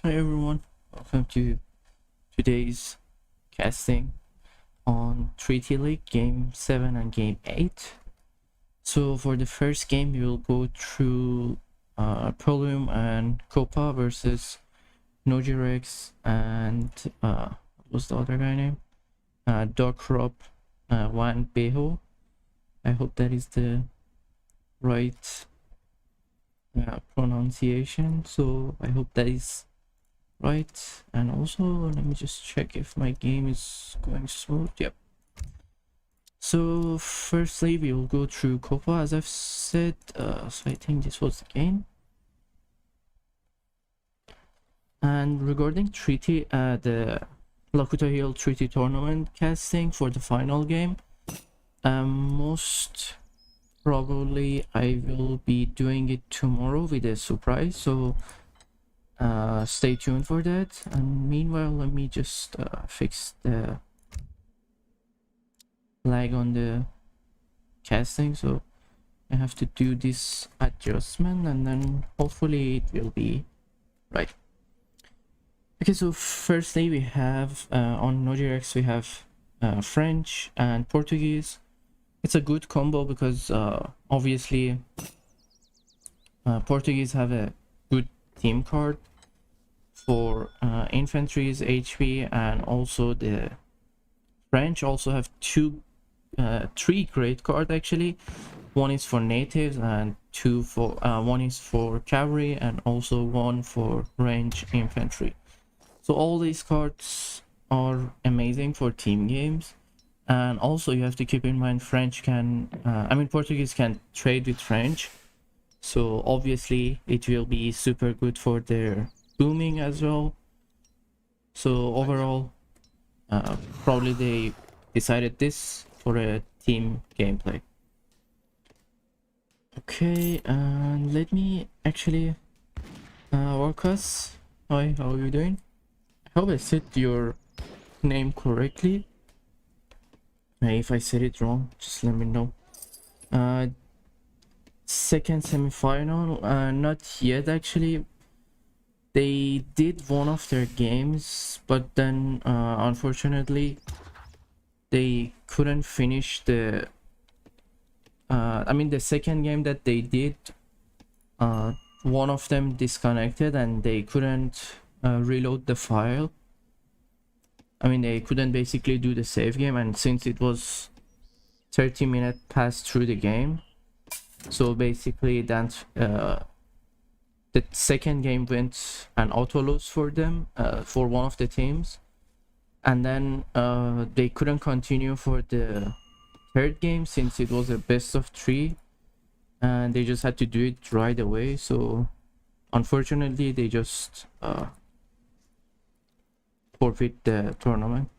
Hi everyone, welcome to today's casting on Treaty League Game 7 and Game 8. So for the first game we will go through Prolium and Copa versus Nojirex and what was the other guy name? Darkrop Wan Beho. I hope that is the right pronunciation, so I hope that is right. And also let me just check if my game is going smooth. Yep. So firstly we will go through Copa as I've said. So I think this was the game. And regarding treaty, the Lakota Hill Treaty Tournament casting for the final game, most probably I will be doing it tomorrow with a surprise, so stay tuned for that. And meanwhile let me just fix the lag on the casting, so I have to do this adjustment and then hopefully it will be right. Okay, so firstly we have on Nojirex we have French and Portuguese. It's a good combo because obviously Portuguese have a good team card for infantry's HP, and also the French also have three great cards actually. One is for natives and one is for cavalry, and also one for range infantry. So all these cards are amazing for team games. And also you have to keep in mind French can Portuguese can trade with French, so obviously it will be super good for their booming as well. So overall probably they decided this for a team gameplay. Okay, and let me actually Warcus, hi, how are you doing? I hope I said your name correctly. If I said it wrong, just let me know. Second semi-final, not yet actually. They did one of their games, but then unfortunately they couldn't finish the the second game that they did. One of them disconnected and they couldn't reload the file. They couldn't basically do the save game, and since it was 30 minutes passed through the game, so basically that the second game went an auto lose for them, for one of the teams, and then they couldn't continue for the third game since it was a best of 3, and they just had to do it right away. So unfortunately they just forfeit the tournament.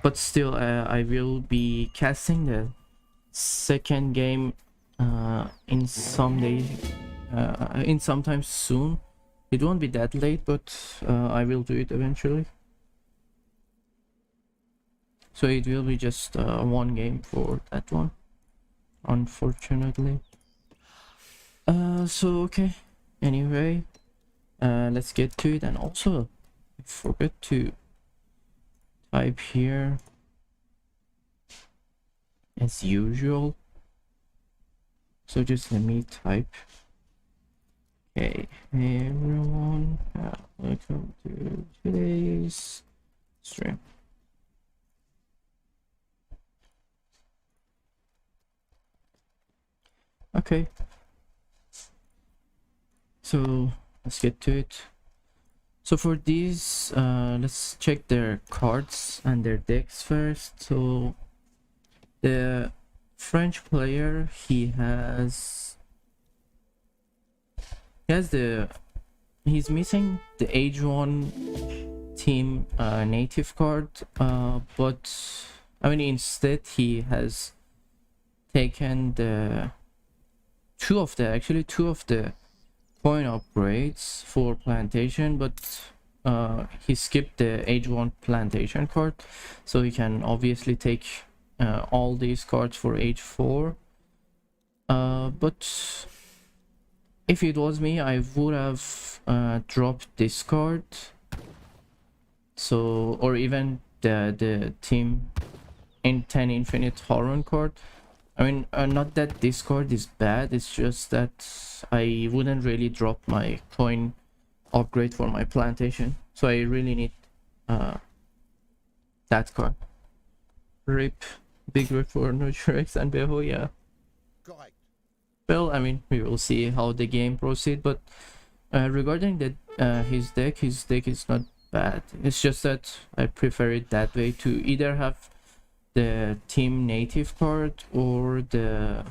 But still I will be casting the second game in some days, in sometime soon. It won't be that late, but I will do it eventually. So it will be just one game for that one, unfortunately. So okay, anyway, let's get to it. And also I forgot to type here as usual, so just let me type. Okay, hey everyone, welcome to today's stream. Okay, so let's get to it. So for these, let's check their cards and their decks first. So the French player, he's missing the Age 1 team native card, but instead he has taken the two of the coin upgrades for plantation, but he skipped the Age 1 plantation card, so he can obviously take all these cards for Age 4. But if it was me, I would have dropped this card, so, or even the team in 10 infinite Horon card. I mean, not that this card is bad, it's just that I wouldn't really drop my coin upgrade for my plantation, so I really need that card. Rip, big rip for Nutrirex and Beho, yeah. Well, I mean, we will see how the game proceeds, but regarding the his deck is not bad. It's just that I prefer it that way, to either have the team native card or the,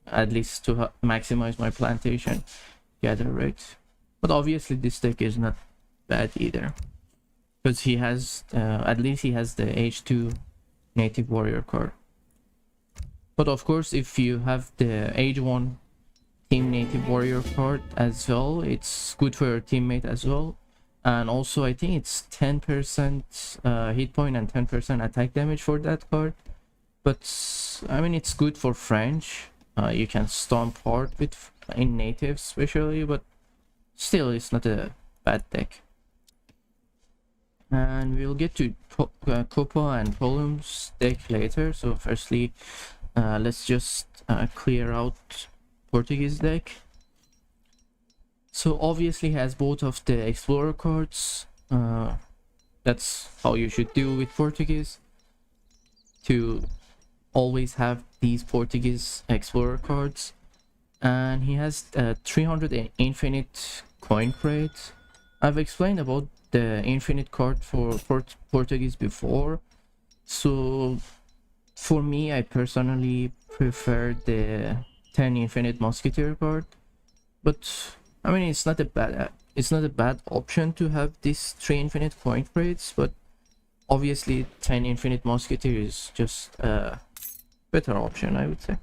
at least to maximize my plantation gather rate. But obviously this deck is not bad either, because he has at least he has the H2 native warrior card. But of course, if you have the H1 team native warrior card as well, it's good for your teammate as well. And also I think it's 10% hit point and 10% attack damage for that card. But I mean, it's good for French. You can stomp hard with in native especially, but still it's not a bad deck. And we'll get to Copa and Column's deck later. So firstly, let's just clear out Portuguese deck. So obviously he has both of the Explorer cards. That's how you should do with Portuguese, to always have these Portuguese Explorer cards. And he has 300 infinite coin crate. I've explained about the infinite card for Portuguese before, so for me, I personally prefer the 10 infinite musketeer card. But I mean, it's not a bad option to have these 3 infinite coin crates, but obviously 10 infinite musketeer is just a better option, I would say.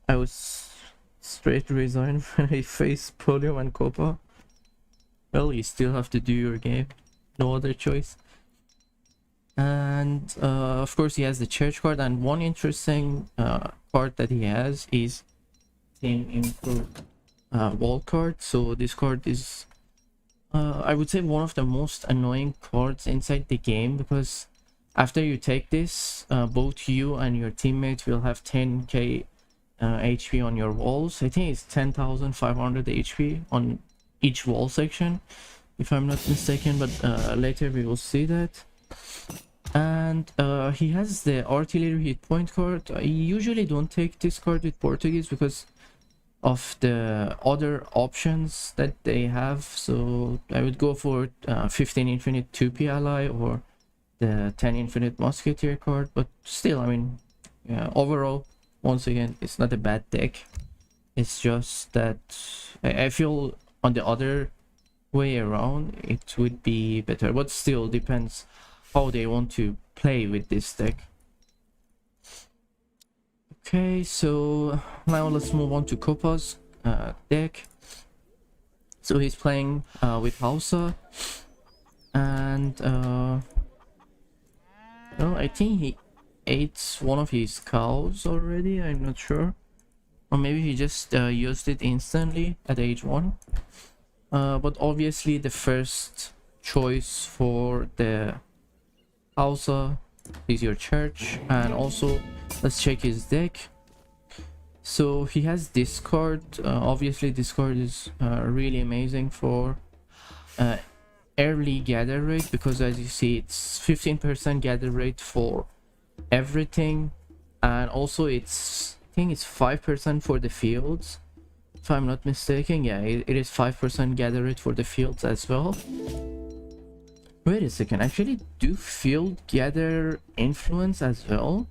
I was straight resigned when I faced Podium and Copa. Well, you still have to do your game, no other choice. And of course he has the church card, and one interesting card that he has is team info wall card. So this card is I would say one of the most annoying cards inside the game, because after you take this, both you and your teammate will have 10k HP on your walls. I think it's 10,500 HP on each wall section, if I'm not mistaken, but later we will see that. And he has the artillery hit point card. I usually don't take this card with Portuguese because of the other options that they have, so I would go for 15 infinite 2p ally or the 10 infinite musketeer card. But still, I mean, yeah, overall, once again, it's not a bad deck. It's just that I feel on the other way around it would be better, but still depends how they want to play with this deck. Okay, so now let's move on to Copa's deck. So he's playing with Hausa, and well, I think he ate one of his cows already, I'm not sure, or maybe he just used it instantly at age 1. But obviously the first choice for the Hausa is your church. And also let's check his deck. So he has this card. Obviously this card is really amazing for early gather rate, because as you see, it's 15% gather rate for everything, and also it's, I think it's 5% for the fields, if I'm not mistaken. Yeah, it is 5% gather rate for the fields as well. Wait a second, actually do field gather influence as well?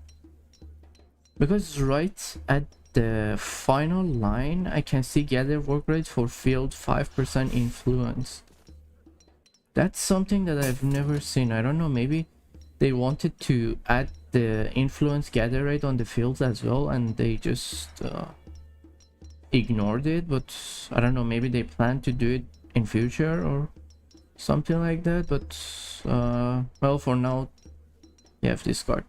Because right at the final line I can see gather work rate for field 5% influence. That's something that I've never seen. I don't know, maybe they wanted to add the influence gather rate on the fields as well and they just ignored it. But I don't know, maybe they plan to do it in future or something like that. But well, for now you have this card.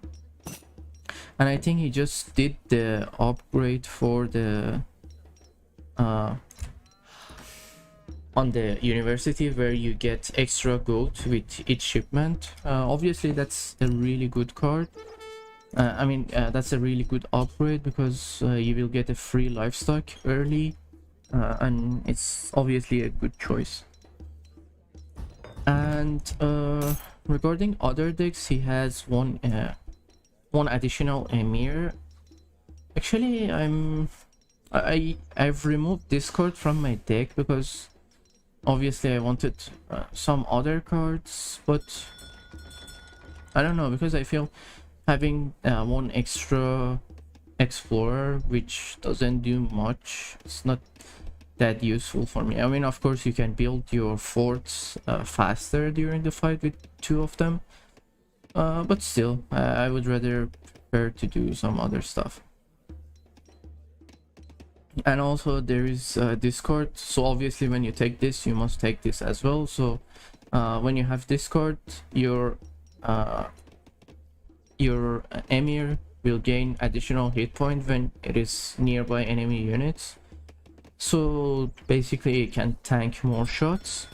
And I think he just did the upgrade for the on the university, where you get extra gold with each shipment. Obviously that's a really good card. That's a really good upgrade, because you will get a free livestock early, and it's obviously a good choice. And regarding other decks, he has one additional Emir. Actually, I've removed this card from my deck because obviously I wanted some other cards, but I don't know, because I feel having one extra explorer which doesn't do much, it's not that useful for me. I mean, of course you can build your forts faster during the fight with two of them, but still I would rather prefer to do some other stuff. And also there is discord, so obviously when you take this you must take this as well. So when you have discord, your Emir will gain additional hit point when it is nearby enemy units, so basically it can tank more shots.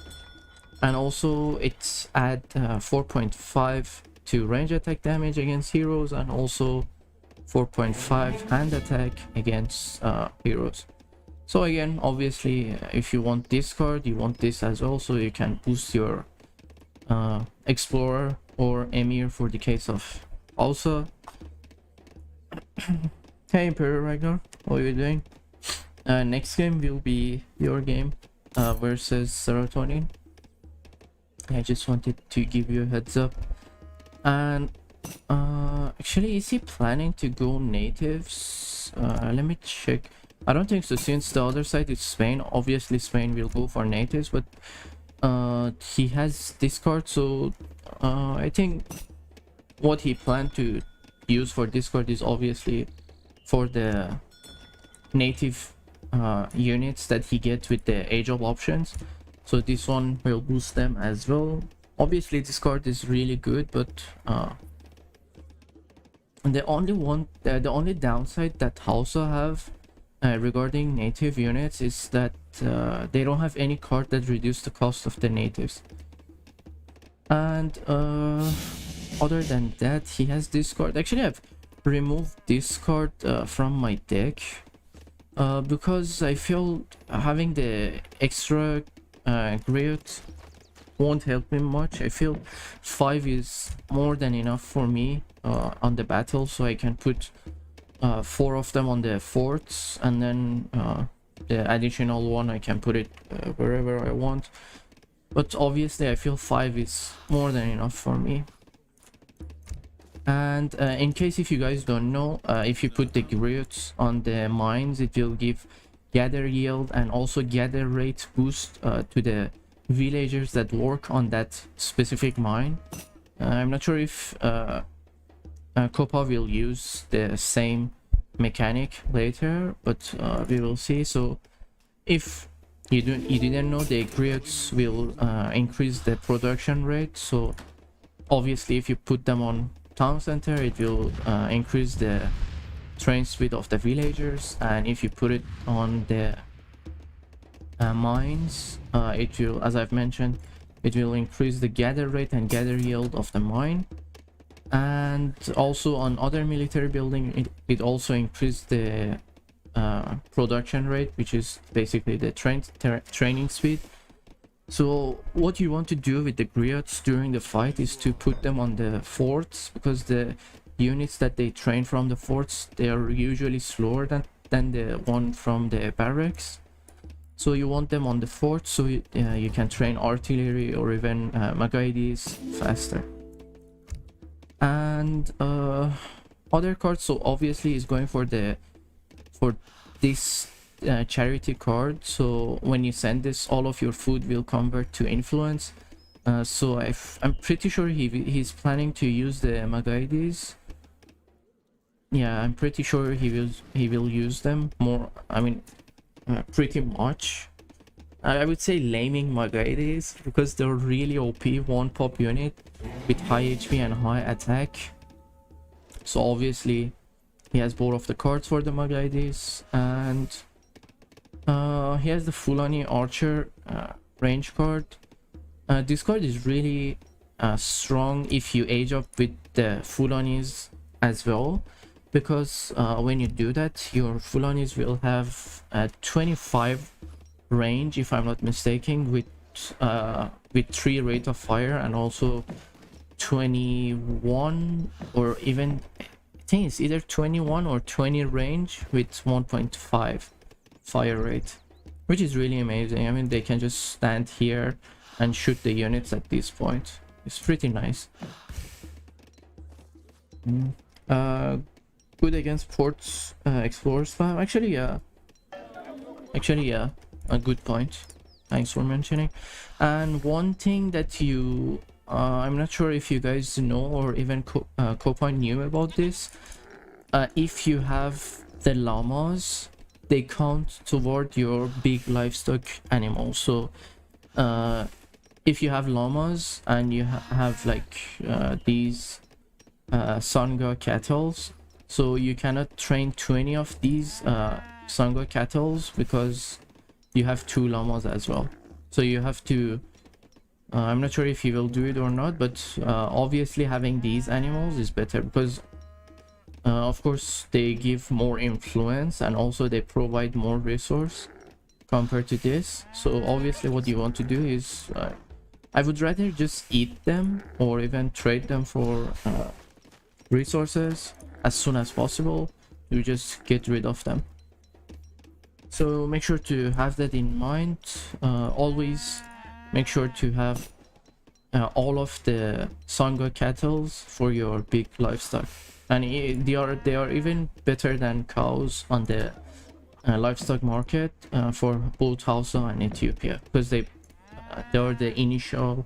And also it's add 4.5 to range attack damage against heroes, and also 4.5 hand attack against heroes. So again, obviously if you want this card, you want this as well, so you can boost your explorer or Emir for the case of also. Hey Imperial Ragnar, what are you doing? Next game will be your game versus Serotonin. I just wanted to give you a heads up. And actually, is he planning to go natives? Let me check. I don't think so, since the other side is Spain. Obviously Spain will go for natives, but he has this card, so I think what he planned to use for this card is obviously for the native units that he gets with the age of options, so this one will boost them as well. Obviously this card is really good, but the only downside that Hausa have regarding native units is that they don't have any card that reduce the cost of the natives. And other than that, he has this card. Actually, I've removed this card from my deck because I feel having the extra Griot won't help me much. I feel 5 is more than enough for me on the battle, so I can put 4 of them on the forts, and then the additional one I can put it wherever I want. But obviously I feel 5 is more than enough for me. And in case if you guys don't know, if you put the griots on the mines, it will give gather yield and also gather rate boost to the villagers that work on that specific mine. I'm not sure if Copa will use the same mechanic later, but we will see. So if you didn't know, the griots will increase the production rate, so obviously if you put them on town center, it will increase the train speed of the villagers, and if you put it on the mines, it will, as I've mentioned, it will increase the gather rate and gather yield of the mine. And also on other military building, it also increased the production rate, which is basically the training speed. So what you want to do with the griots during the fight is to put them on the forts, because the units that they train from the forts, they are usually slower than the one from the barracks. So you want them on the fort, so you can train artillery or even Magaides faster. And other cards, so obviously is going for this charity card. So when you send this, all of your food will convert to influence. So I'm pretty sure he's planning to use the Magaides. Yeah, I'm pretty sure he will use them more. I mean, pretty much. I would say laming Magaides, because they're really OP one pop unit with high HP and high attack. So obviously He has both of the cards for the Maglaides, and he has the Fulani Archer range card. This card is really strong if you age up with the Fulanis as well, because when you do that, your Fulanis will have 25 range, if I'm not mistaken, with 3 rate of fire, and also 21, or even I think it's either 21 or 20 range with 1.5 fire rate, which is really amazing. I mean, they can just stand here and shoot the units at this point. It's pretty nice. Good against ports, explorer spam. Actually, yeah, a good point. Thanks for mentioning. And one thing that you I'm not sure if you guys know, or even Copa knew about this. If you have the llamas, they count toward your big livestock animals. So if you have llamas and you have like these Sangha cattle, so you cannot train 20 of these Sangha cattle because you have 2 llamas as well. So you have to I'm not sure if you will do it or not, but obviously having these animals is better, because of course they give more influence and also they provide more resource compared to this. So obviously what you want to do is I would rather just eat them or even trade them for resources as soon as possible to just get rid of them. So make sure to have that in mind. Always make sure to have all of the Sangha cattle for your big livestock, and they are even better than cows on the livestock market for both Hausa and Ethiopia, because they are the initial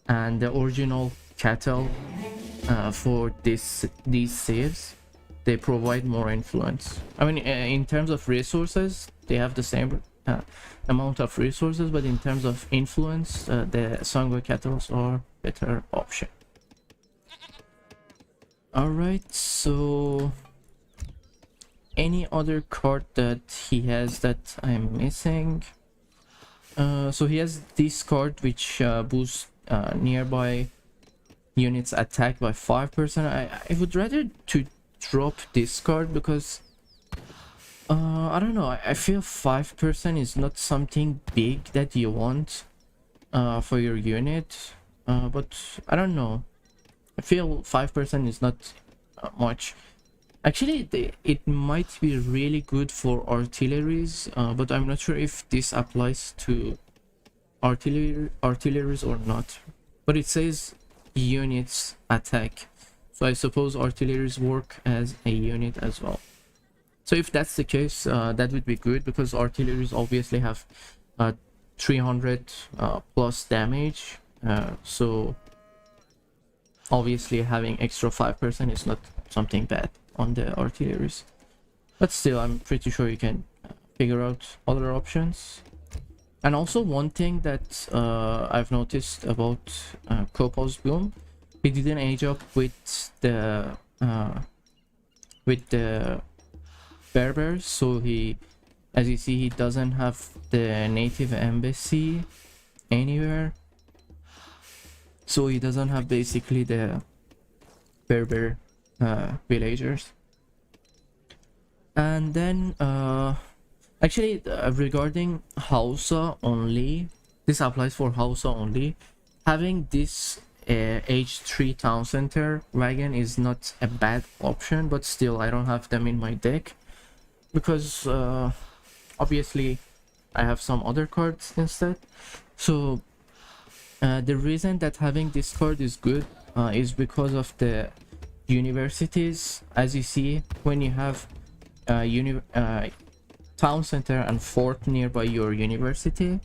and the original cattle for these saves. They provide more influence. I mean, in terms of resources, they have the same amount of resources, but in terms of influence, the Sangha cattle are better option. Alright, so any other card that he has that I'm missing? So he has this card which boosts nearby units attack by 5%. I would rather to drop this card because I don't know, I feel 5% is not something big that you want for your unit, but I don't know, I feel 5% is not much. Actually, it might be really good for artilleries, but I'm not sure if this applies to artilleries or not. But it says units attack, so I suppose artilleries work as a unit as well. So if that's the case, that would be good, because artilleries obviously have 300 plus damage. So obviously having extra 5% is not something bad on the artilleries. But still, I'm pretty sure you can figure out other options. And also one thing that I've noticed about Kopo's Boom, he didn't age up with the Berbers, so he, as you see, he doesn't have the native embassy anywhere, so he doesn't have basically the Berber villagers. And then actually regarding Hausa only, this applies for Hausa only, having this H3 town center wagon is not a bad option, but still I don't have them in my deck because obviously I have some other cards instead. So the reason that having this card is good is because of the universities. As you see, when you have town center and fort nearby your university,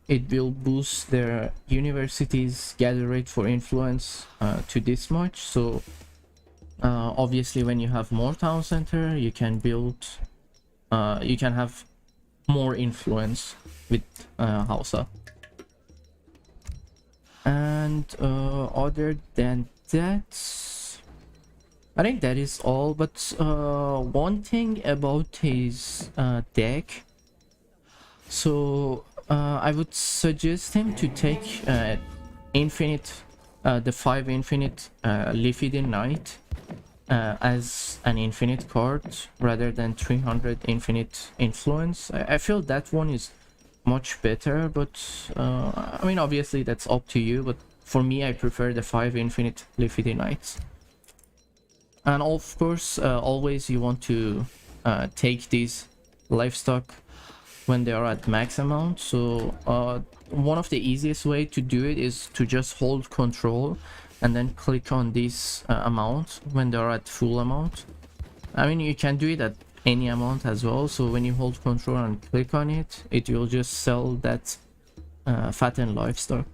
it will boost their university's gather rate for influence to this much. So obviously when you have more town center, you can build you can have more influence with Hausa. And other than that, I think that is all, but one thing about his deck, so I would suggest him to take infinite, the 5 infinite Leafeating Knight as an infinite card rather than 300 infinite influence. I feel that one is much better, but I mean, obviously that's up to you, but for me I prefer the 5 infinite Leafeating Knights. And of course, always you want to take these livestock when they are at max amount. So one of the easiest way to do it is to just hold control and then click on this amount when they are at full amount. I mean, you can do it at any amount as well. So when you hold control and click on it, it will just sell that fattened livestock.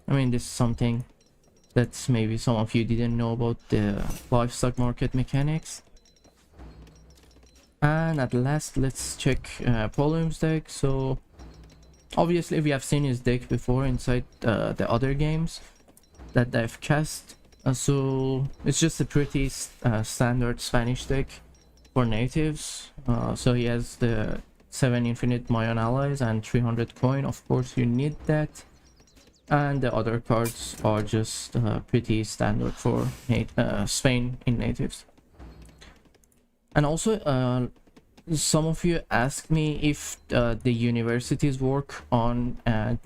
I mean, this is something that maybe some of you didn't know about the livestock market mechanics. And at last, let's check Polyum's deck. So obviously we have seen his deck before inside the other games that I've cast. So it's just a pretty standard Spanish deck for natives. So he has the 7 infinite Mayan allies and 300 coin. Of course you need that. And the other cards are just pretty standard for Spain in natives. And also some of you asked me if the universities work on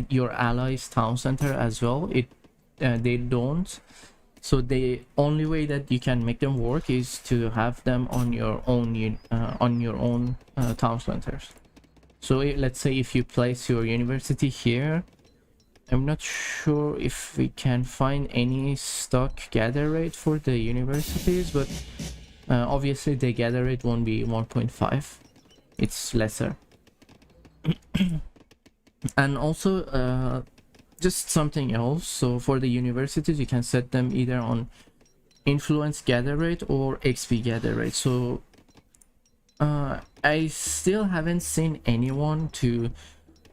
your allies town center as well. They don't. So the only way that you can make them work is to have them on your own town centers. So let's say if you place your university here, I'm not sure if we can find any stock gather rate for the universities, but obviously the gather rate won't be 1.5. It's lesser. And also just something else. So for the universities, you can set them either on influence gather rate or XP gather rate. So I still haven't seen anyone to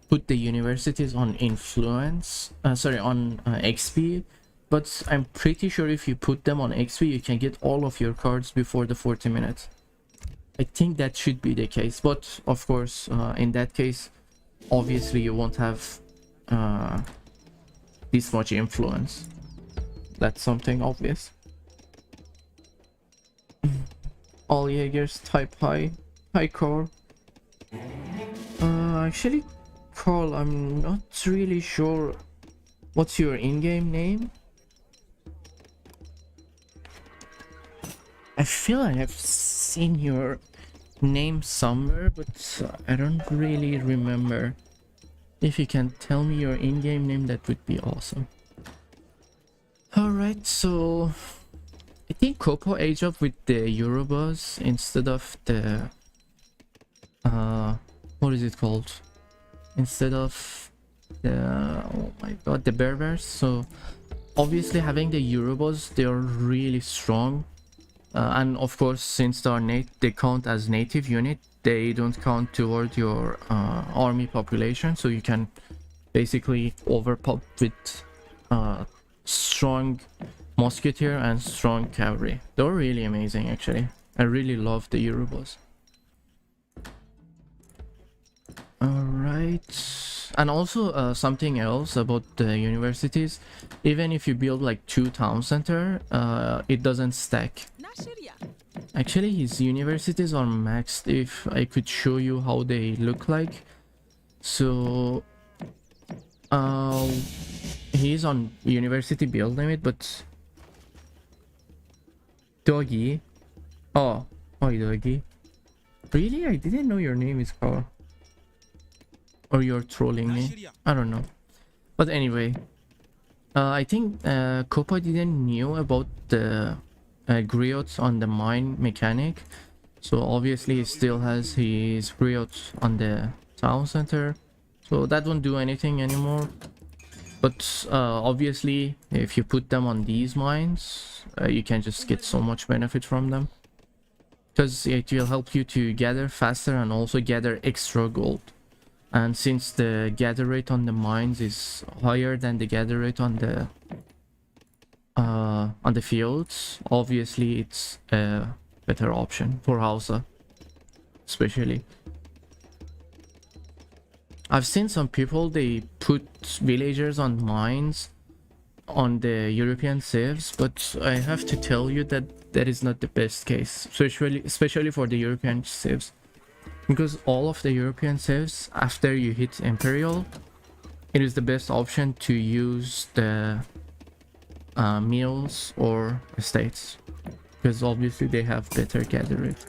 put the universities on influence, on XP, but I'm pretty sure if you put them on XP, you can get all of your cards before the 40 minutes. I think that should be the case, but of course, in that case, obviously you won't have this much influence. That's something obvious. All Jaegers type high core. Actually, Carl, I'm not really sure what's your in-game name. I feel I have seen your name somewhere, but I don't really remember. If you can tell me your in-game name, that would be awesome. Alright, so I think Coco age up with the Eurobuzz instead of the what is it called? Instead of the, oh my god, the Berbers. So obviously having the Eurobuzz, they are really strong, and of course since they count as native unit, they don't count toward your army population, so you can basically overpop with strong musketeer and strong cavalry. They're really amazing actually. I really love the Eurobuzz. Alright, and also something else about the universities, even if you build like 2 town center, it doesn't stack. Actually, his universities are maxed. If I could show you how they look like. So he's on university build limit, but Doggy, oh hi Doggy, really? I didn't know your name is Carl. Or you're trolling me, I don't know. But anyway, I think Copa didn't knew about the griots on the mine mechanic, so obviously he still has his griots on the town center, so that won't do anything anymore. But obviously if you put them on these mines, you can just get so much benefit from them, because it will help you to gather faster and also gather extra gold. And since the gather rate on the mines is higher than the gather rate on the on the fields, obviously it's a better option for Hausa, especially. I've seen some people, they put villagers on mines on the European civs, but I have to tell you that that is not the best case, especially for the European civs, because all of the European civs, after you hit Imperial, it is the best option to use the mills or estates, because obviously they have better gather rate.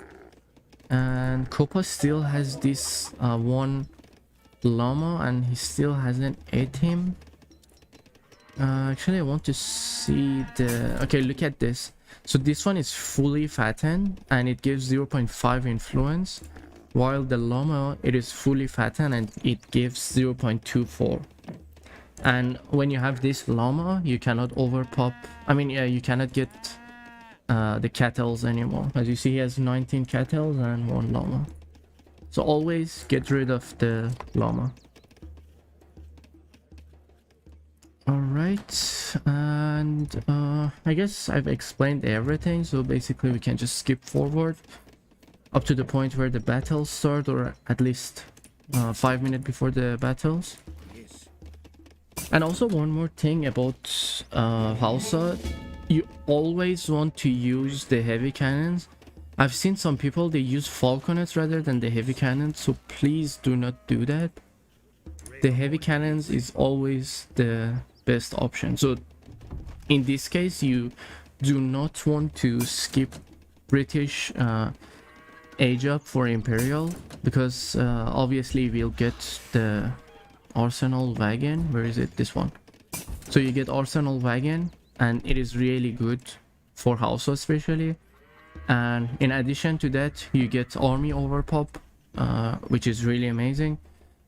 And Copa still has this one llama, and he still hasn't ate him. Actually, I want to see the... Okay, look at this. So this one is fully fattened and it gives 0.5 influence, while the llama, it is fully fattened and it gives 0.24. And when you have this llama, you cannot overpop. I mean, yeah, you cannot get the cattles anymore. As you see, he has 19 cattles and 1 llama. So always get rid of the llama. Alright, and I guess I've explained everything, so basically we can just skip forward up to the point where the battles start, or at least 5 minutes before the battles. And also one more thing about Hausa, you always want to use the heavy cannons. I've seen some people, they use falconets rather than the heavy cannons, so please do not do that. The heavy cannons is always the best option. So in this case, you do not want to skip British age up for Imperial, because obviously we'll get the Arsenal wagon. Where is it? This one. So you get Arsenal wagon, and it is really good for Hausa especially. And in addition to that, you get army overpop, which is really amazing.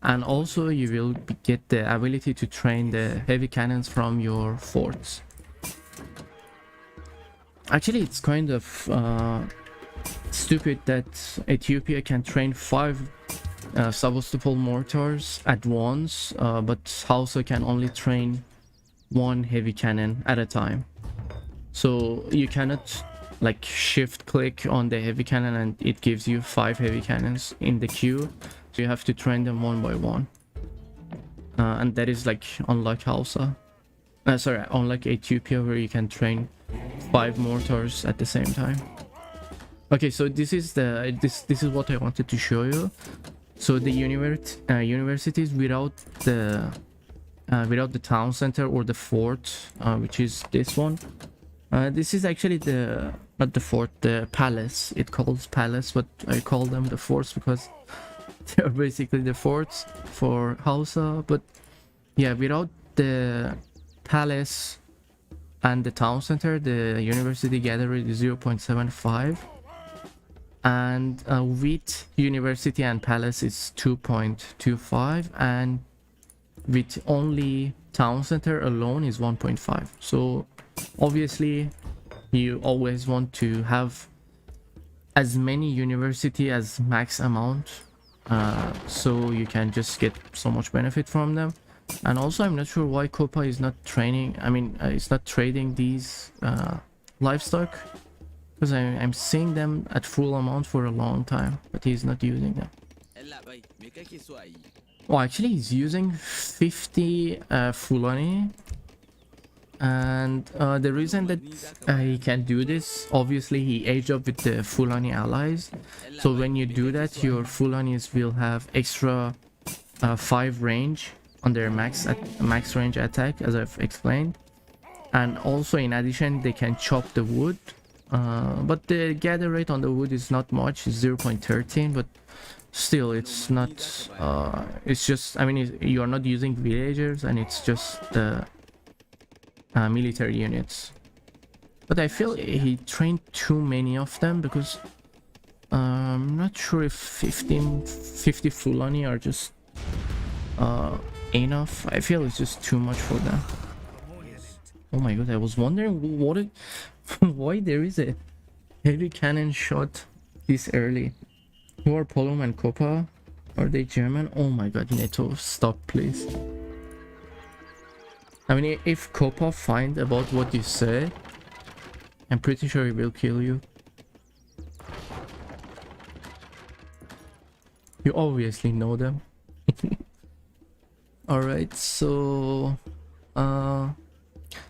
And also you will get the ability to train the heavy cannons from your forts. Actually, it's kind of stupid that Ethiopia can train 5 Sebastopol mortars at once, but Hausa can only train 1 heavy cannon at a time. So you cannot like shift click on the heavy cannon and it gives you 5 heavy cannons in the queue. So you have to train them one by one. And that is like unlike Hausa. Sorry, unlike Ethiopia, where you can train 5 mortars at the same time. Okay, so this is the this is what I wanted to show you. So the universities without the town center or the fort, which is this one. This is actually the not the fort, the palace. It calls palace, but I call them the forts because they're basically the forts for Hausa. But yeah, without the palace and the town center, the university gather rate is 0.75, and with university and palace is 2.25, and with only town center alone is 1.5. So obviously you always want to have as many university as max amount, so you can just get so much benefit from them. And also I'm not sure why Copa is not training, it's not trading these livestock, because I'm seeing them at full amount for a long time, but he's not using them. Oh, actually he's using 50 Fulani. And the reason that he can do this, obviously he aged up with the Fulani allies. So when you do that, your Fulanis will have extra 5 range on their max range attack, as I've explained. And also in addition, they can chop the wood. But the gather rate on the wood is not much, it's 0.13, but still it's not, it's just, you are not using villagers, and it's just the military units. But I feel he trained too many of them, because I'm not sure if 50 Fulani are just enough. I feel it's just too much for them. Oh my god, I was wondering why there is a heavy cannon shot this early. Who are Polum and Copa? Are they German? Oh my god, Neto, stop please. I mean, if Copa find about what you said, I'm pretty sure he will kill you. You obviously know them. Alright, so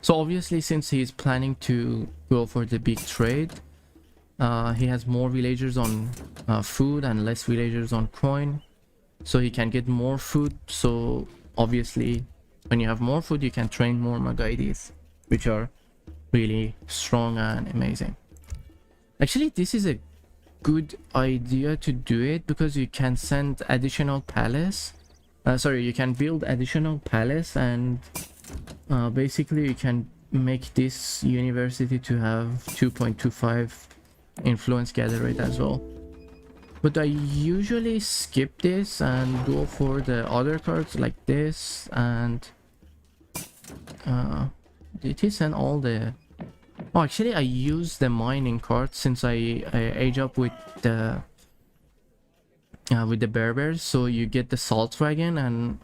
obviously since he's planning to go for the big trade, he has more villagers on food and less villagers on coin, so he can get more food. So obviously when you have more food you can train more Magaidis, which are really strong and amazing. Actually, this is a good idea to do it because you can send additional palace. You can build additional palace, and basically you can make this university to have 2.25 influence gather rate as well. But I usually skip this and go for the other cards like this. And did he send all the... Oh, actually I use the mining card since I age up with the Berbers, so you get the salt wagon, and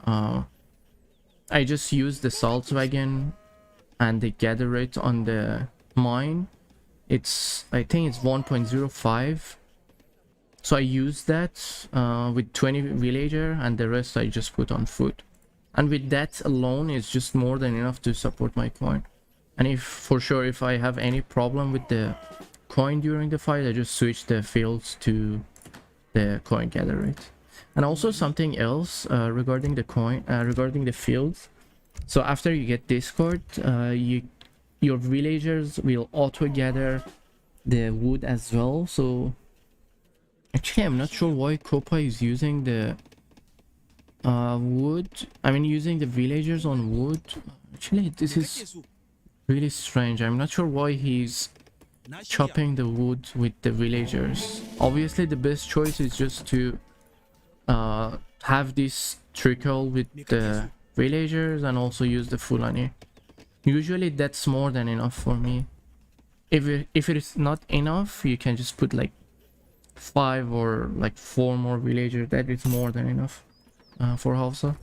I just use the salt wagon and the gather rate on the mine. I think it's 1.05, so I use that with 20 villager, and the rest I just put on food, and with that alone it's just more than enough to support my coin. And if I have any problem with the coin during the fight, I just switch the fields to the coin gather rate. And also something else regarding the coin, regarding the fields. So after you get this card, your villagers will auto gather the wood as well. So actually I'm not sure why Copa is using the wood. I mean, using the villagers on wood. Actually, this is really strange. I'm not sure why he's chopping the wood with the villagers. Obviously the best choice is just to have this trickle with the villagers and also use the Fulani. Usually that's more than enough for me. If it is not enough, you can just put like 5 or like 4 more villagers. That is more than enough for Hausa.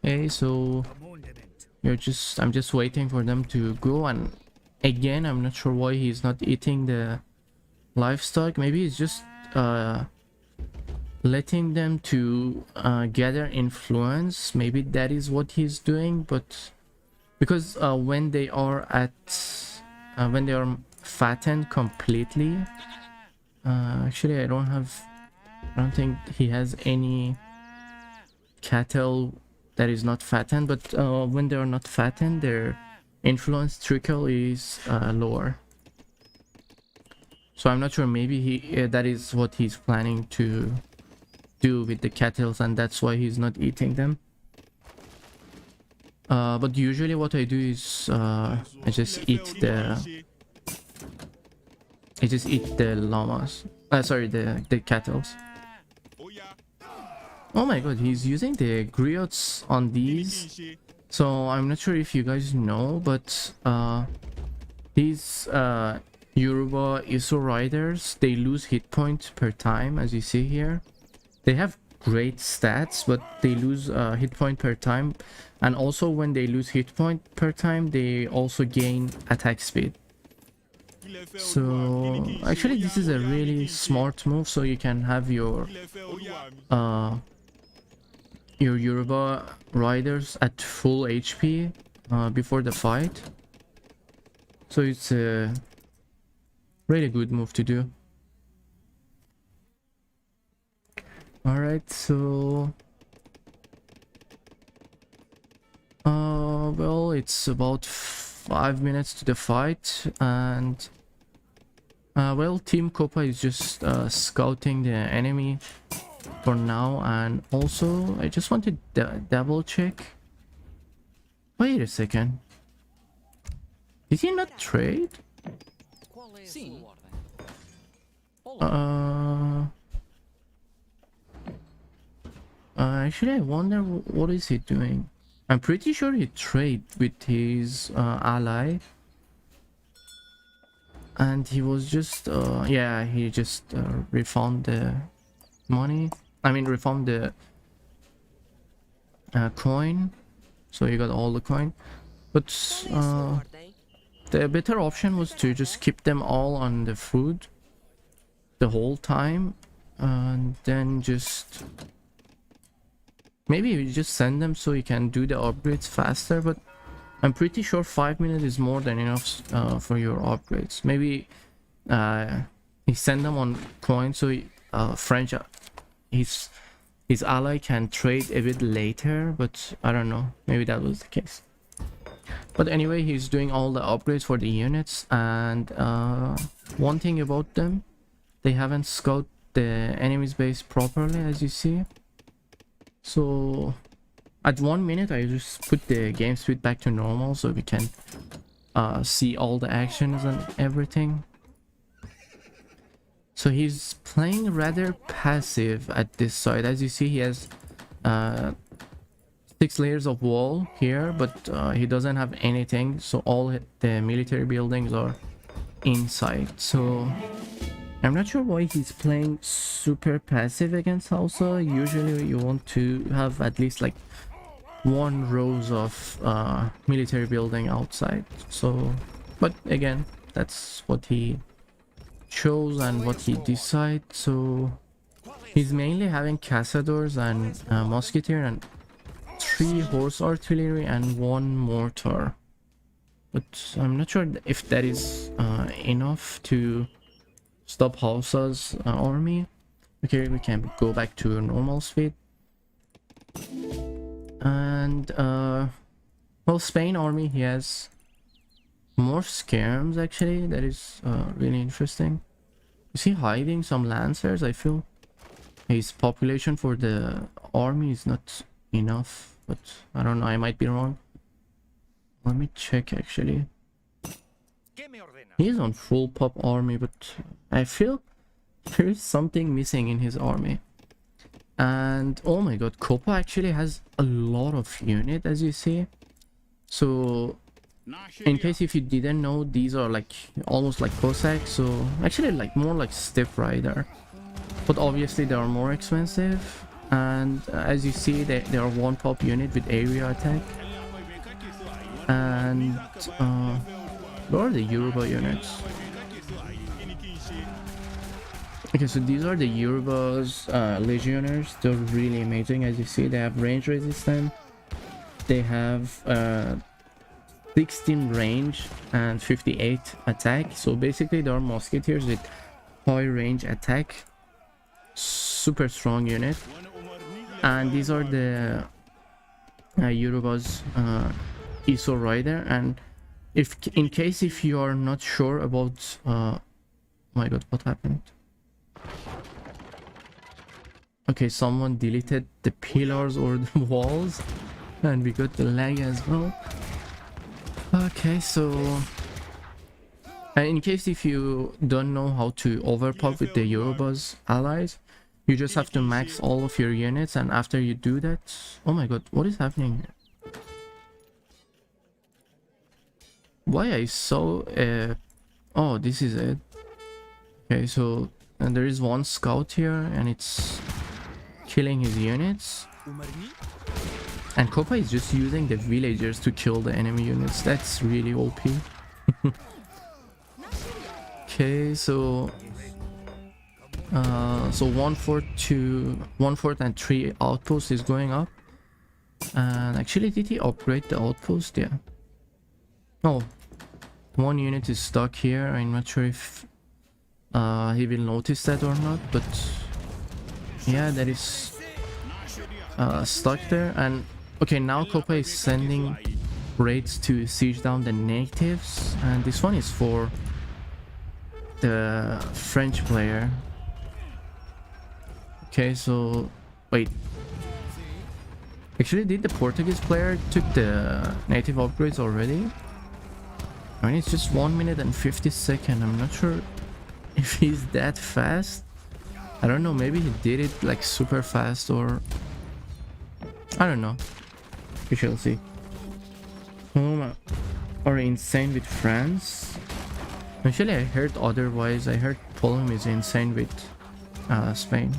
Okay, so I'm just waiting for them to go, and again I'm not sure why he's not eating the livestock. Maybe he's just letting them to gather influence. Maybe that is what he's doing. But because when they are fattened completely, actually I don't think he has any cattle that is not fattened, but when they are not fattened, their influence trickle is lower. So I'm not sure, maybe that is what he's planning to do with the cattle, and that's why he's not eating them. But usually what I do is I just eat the llamas. Sorry, the cattle. Oh my god, he's using the griots on these. So I'm not sure if you guys know, but these Yoruba ISO riders, they lose hit points per time, as you see here. They have great stats, but they lose hit point per time. And also when they lose hit point per time, they also gain attack speed. So actually this is a really smart move, so you can have your Yoruba riders at full HP before the fight. So it's a really good move to do. Alright, so well, it's about 5 minutes to the fight, and well, Team Copa is just scouting the enemy for now. And also I just want to double check. Wait a second, did he not trade? Actually I wonder what is he doing. I'm pretty sure he traded with his ally, and he was just yeah, he just refund the money. I mean, refund the coin, so you got all the coin. But the better option was to just keep them all on the food the whole time, and then just maybe you just send them so you can do the upgrades faster. But I'm pretty sure 5 minutes is more than enough for your upgrades. Maybe you send them on coin so French his ally can trade a bit later, but I don't know, maybe that was the case. But anyway, he's doing all the upgrades for the units, and one thing about them, they haven't scouted the enemy's base properly, as you see. So at 1 minute I just put the game speed back to normal so we can see all the actions and everything. So he's playing rather passive at this side. As you see, he has 6 layers of wall here, but he doesn't have anything, so all the military buildings are inside. So I'm not sure why he's playing super passive against Hausa. Usually you want to have at least like 1 rows of military building outside. So, but again, that's what he chose and what he decides. So he's mainly having cazadors and musketeer and 3 horse artillery and 1 mortar, but I'm not sure if that is enough to stop Hausa's army. Okay, we can go back to normal speed. And well, Spain army, he has more skirms actually. That is really interesting. Is he hiding some lancers? I feel his population for the army is not enough, but I don't know, I might be wrong. Let me check actually. He's on full pop army, but I feel there is something missing in his army. And oh my god, Copa actually has a lot of unit, as you see. So in case if you didn't know, these are like almost like Cossacks, so actually like more like Stiff Rider, but obviously they are more expensive. And as you see, they are 1 pop unit with area attack. And where are the Yoruba units? Okay, so these are the Yoruba's legionnaires. They're really amazing. As you see, they have range resistance. They have 16 range and 58 attack. So basically they are musketeers with high range attack. Super strong unit. And these are the Yoruba's ISO rider. And if in case if you are not sure about oh my god, what happened? Okay, someone deleted the pillars or the walls, and we got the lag as well. Okay, so in case if you don't know how to overpop with the Yoruba's allies, you just have to max all of your units, and after you do that, oh my god, what is happening? Why I saw oh, this is it. Okay, so and there is 1 scout here and it's killing his units, and Copa is just using the villagers to kill the enemy units. That's really OP. Okay, so so 1 fort and 3 outposts is going up. And actually, did he upgrade the outpost? Yeah. Oh, 1 unit is stuck here. I'm not sure if he will notice that or not, but yeah, that is stuck there. And okay, now Copa is sending raids to siege down the natives, and this one is for the French player. Okay, so wait, actually, did the Portuguese player took the native upgrades already? I mean, it's just 1 minute and 50 seconds. I'm not sure if he's that fast. I don't know, maybe he did it like super fast, or I don't know. We shall see. Home are insane with France. Actually, I heard otherwise. I heard Poland is insane with Spain,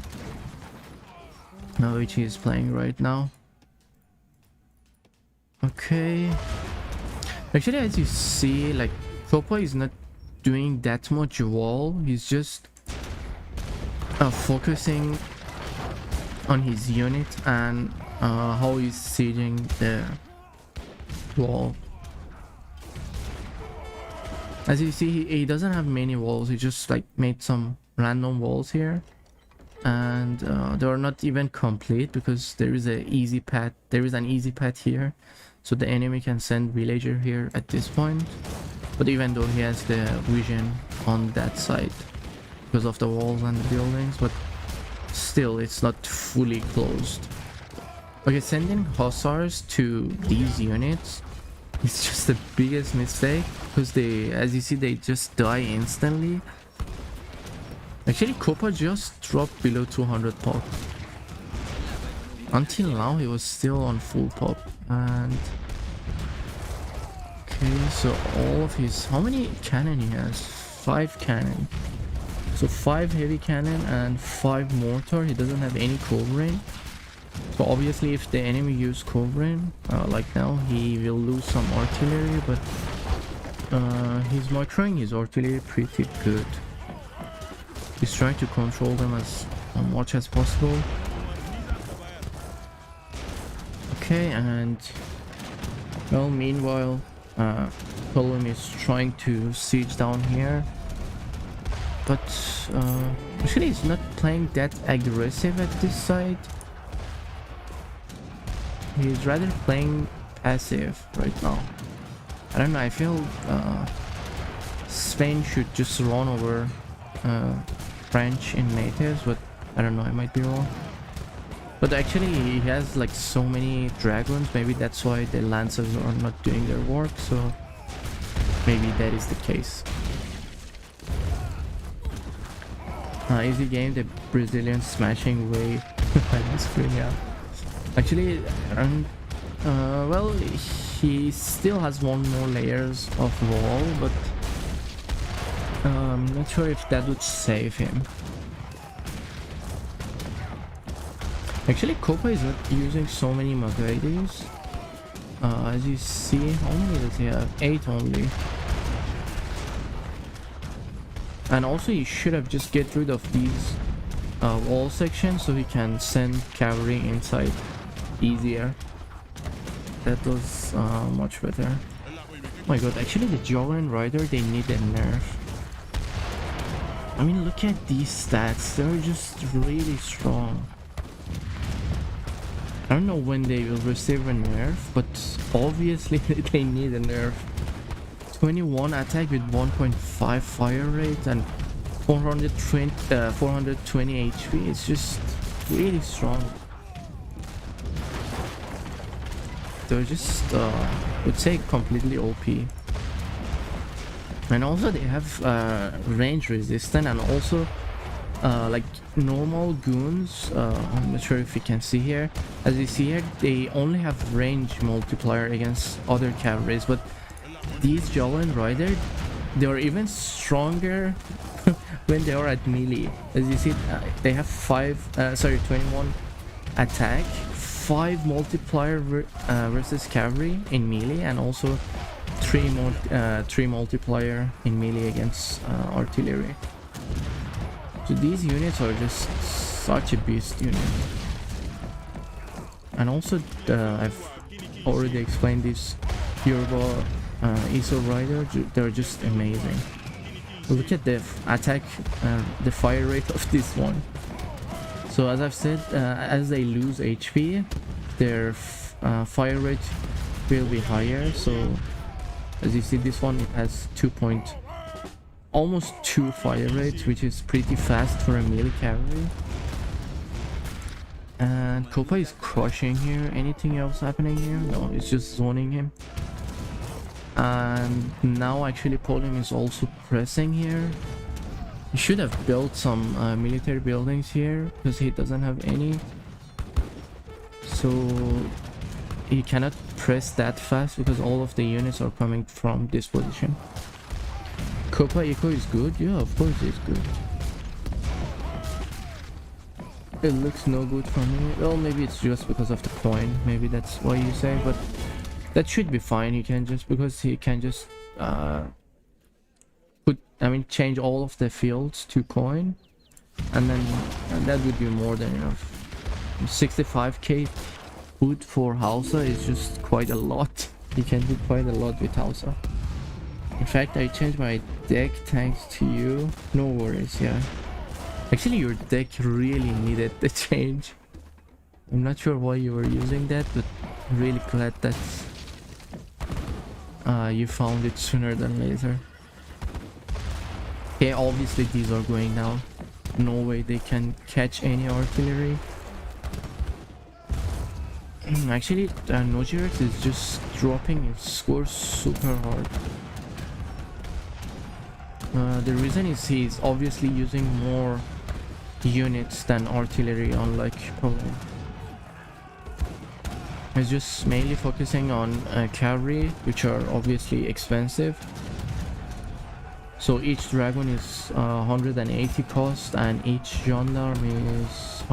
which he is playing right now. Okay. Actually, as you see, like, Copa is not doing that much wall. He's just focusing on his unit and how he's sieging the wall. As you see, he doesn't have many walls. He just like made some random walls here, and they are not even complete because there is an easy path. There is an easy path here, so the enemy can send villager here at this point. But even though he has the vision on that side because of the walls and the buildings, but still it's not fully closed. Okay, sending hussars to these units is just the biggest mistake because they, as you see, they just die instantly. Actually, Copa just dropped below 200 pop. Until now he was still on full pop. And okay, so all of his, how many cannon he has? 5 cannon. So 5 heavy cannon and 5 mortar. He doesn't have any covering. So obviously if the enemy use covering, like now, he will lose some artillery, but he's microing his artillery pretty good. He's trying to control them as much as possible. Okay, and well, meanwhile, Column is trying to siege down here. But actually he's not playing that aggressive at this side. He's rather playing passive right now. I don't know, I feel Spain should just run over French in natives, but I don't know, I might be wrong. But actually he has like so many dragons, maybe that's why the lancers are not doing their work, so maybe that is the case. Easy game, the Brazilian smashing way by the screen, yeah. Actually, well, he still has one more layers of wall, but I'm not sure if that would save him. Actually, Copa is not using so many Magaides. As you see, how many does he have? 8 only. And also he should have just get rid of these wall sections so he can send cavalry inside easier. That was much better. Oh my god, actually the Javelin Rider, they need a nerf. I mean, look at these stats, they're just really strong. I don't know when they will receive a nerf, but obviously they need a nerf. 21 attack with 1.5 fire rate and 420 HP. It's just really strong. They're just I would say completely OP. And also they have range resistant, and also like normal goons, I'm not sure if you can see here. As you see here, they only have range multiplier against other cavalries, but these Javelin Rider, they are even stronger when they are at melee. As you see, they have 21 attack, 5 multiplier versus cavalry in melee, and also 3 multiplier in melee against artillery. So these units are just such a beast unit. And also I've already explained this Yoruba ISO Rider, they're just amazing. Look at the attack, the fire rate of this one. So as I've said, as they lose HP, their fire rate will be higher. So as you see, this one, it has almost 2 fire rate, which is pretty fast for a melee cavalry. And Copa is crushing here. Anything else happening here? No, it's just zoning him. And now actually Poland is also pressing here. He should have built some military buildings here because he doesn't have any, so he cannot press that fast because all of the units are coming from this position. Copa Eco is good? Yeah, of course it's good. It looks no good for me. Well, maybe it's just because of the coin, maybe that's why you say, but That should be fine. He can just, because he can just change all of the fields to coin, and then that would be more than enough. 65k food for Hausa is just quite a lot. You can do quite a lot with Hausa. In fact, I changed my deck thanks to you. No worries, yeah. Actually, your deck really needed the change. I'm not sure why you were using that, but I'm really glad that you found it sooner than later. Okay, obviously these are going down. No way they can catch any artillery. Actually, Jaegerchere is just dropping his scores super hard. The reason is he's obviously using more units than artillery, unlike Poland. He's just mainly focusing on cavalry, which are obviously expensive. So each dragon is 180 cost, and each gendarme is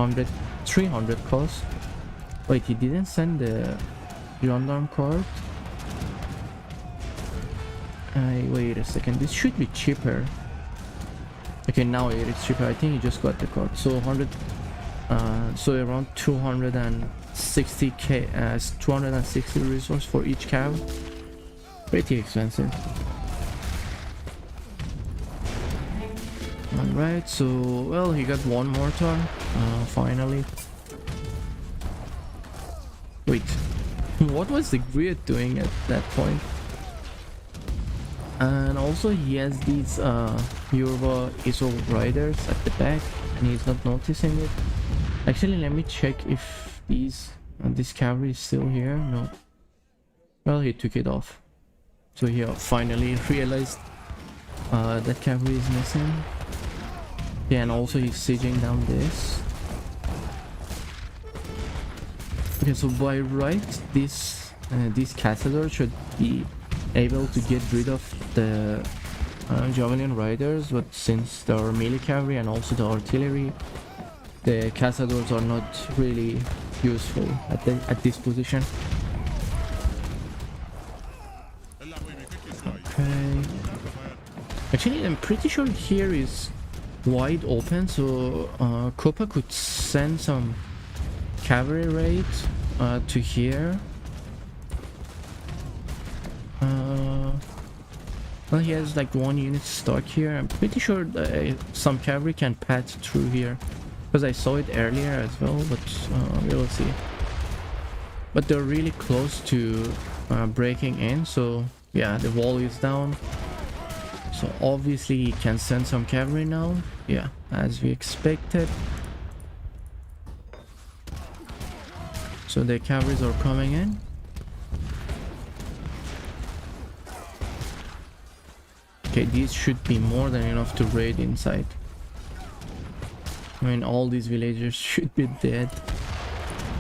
300 cost. Wait, he didn't send the gendarme card? Wait a second, this should be cheaper. Okay, now it is cheaper. I think he just got the card. So so around 260k, 260 resource for each cav. Pretty expensive. Alright, so well, he got one mortar finally. Wait, what was the grid doing at that point? And also he has these Yoruba ISO riders at the back, and he's not noticing it. Actually, let me check if this cavalry is still here. No. Well, he took it off. So he finally realized that cavalry is missing. Yeah, and also he's sieging down this. Okay, so by right, this castellar should be able to get rid of the javelin riders, but since there are melee cavalry and also the artillery, the castadors are not really useful at this position. Okay. Actually, I'm pretty sure here is wide open, so Copa could send some cavalry raids to here. Well, he has like one unit stuck here. I'm pretty sure some cavalry can pass through here, because I saw it earlier as well, but we'll see. But they're really close to breaking in, so yeah, the wall is down. So obviously he can send some cavalry now. Yeah, as we expected. So the cavalries are coming in. Okay, these should be more than enough to raid inside. I mean, all these villagers should be dead.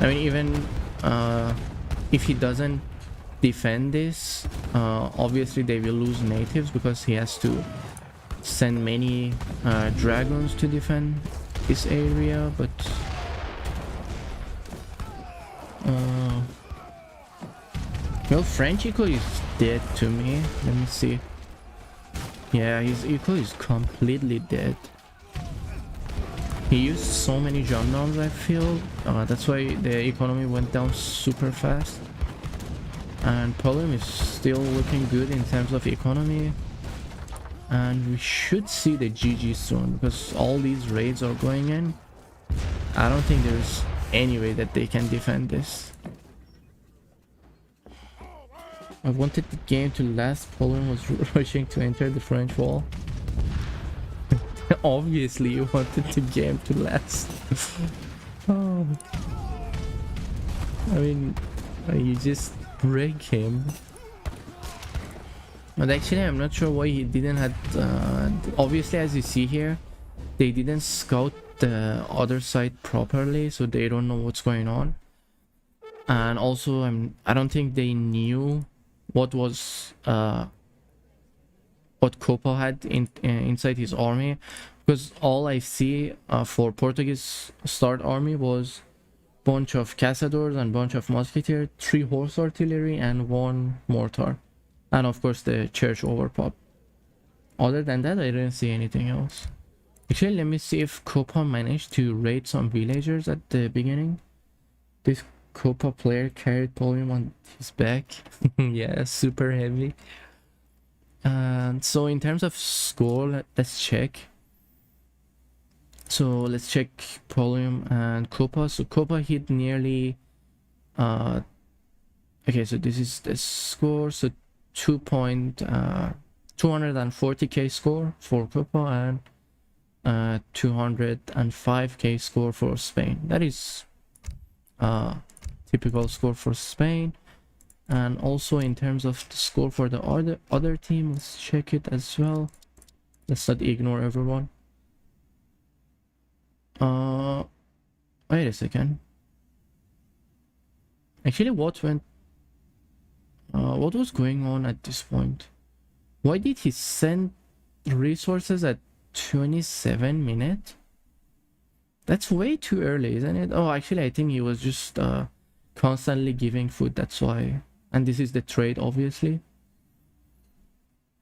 I mean, even if he doesn't defend this, obviously they will lose natives, because he has to send many dragons to defend this area. But well, French eco is dead to me. Let me see. Yeah, his eco is completely dead. He used so many gendarmes, I feel. That's why the economy went down super fast. And Poland is still looking good in terms of economy. And we should see the GG soon, because all these raids are going in. I don't think there's any way that they can defend this. I wanted the game to last. Poland was rushing to enter the French wall. Obviously you wanted the game to last. Oh. I mean, you just break him. But actually I'm not sure why he didn't have obviously, as you see here, they didn't scout the other side properly, so they don't know what's going on. And also I don't think they knew what was what Copa had inside his army, because all I see for Portuguese start army was bunch of cazadors and bunch of musketeers, 3 horse artillery, and 1 mortar, and of course the church overpop. Other than that, I didn't see anything else. Actually, let me see if Copa managed to raid some villagers at the beginning. This Copa player carried Polium on his back. Yeah, super heavy. And so in terms of score, let's check. So let's check Polium and Copa. So Copa hit nearly okay, so this is the score. So 240k score for Copa and 205k score for Spain. That is typical score for Spain. And also in terms of the score for the other team, let's check it as well. Let's not ignore everyone. Wait a second. Actually, what was going on at this point? Why did he send resources at 27 minutes? That's way too early, isn't it? Oh, actually, I think he was just constantly giving food, that's why. And this is the trade, obviously.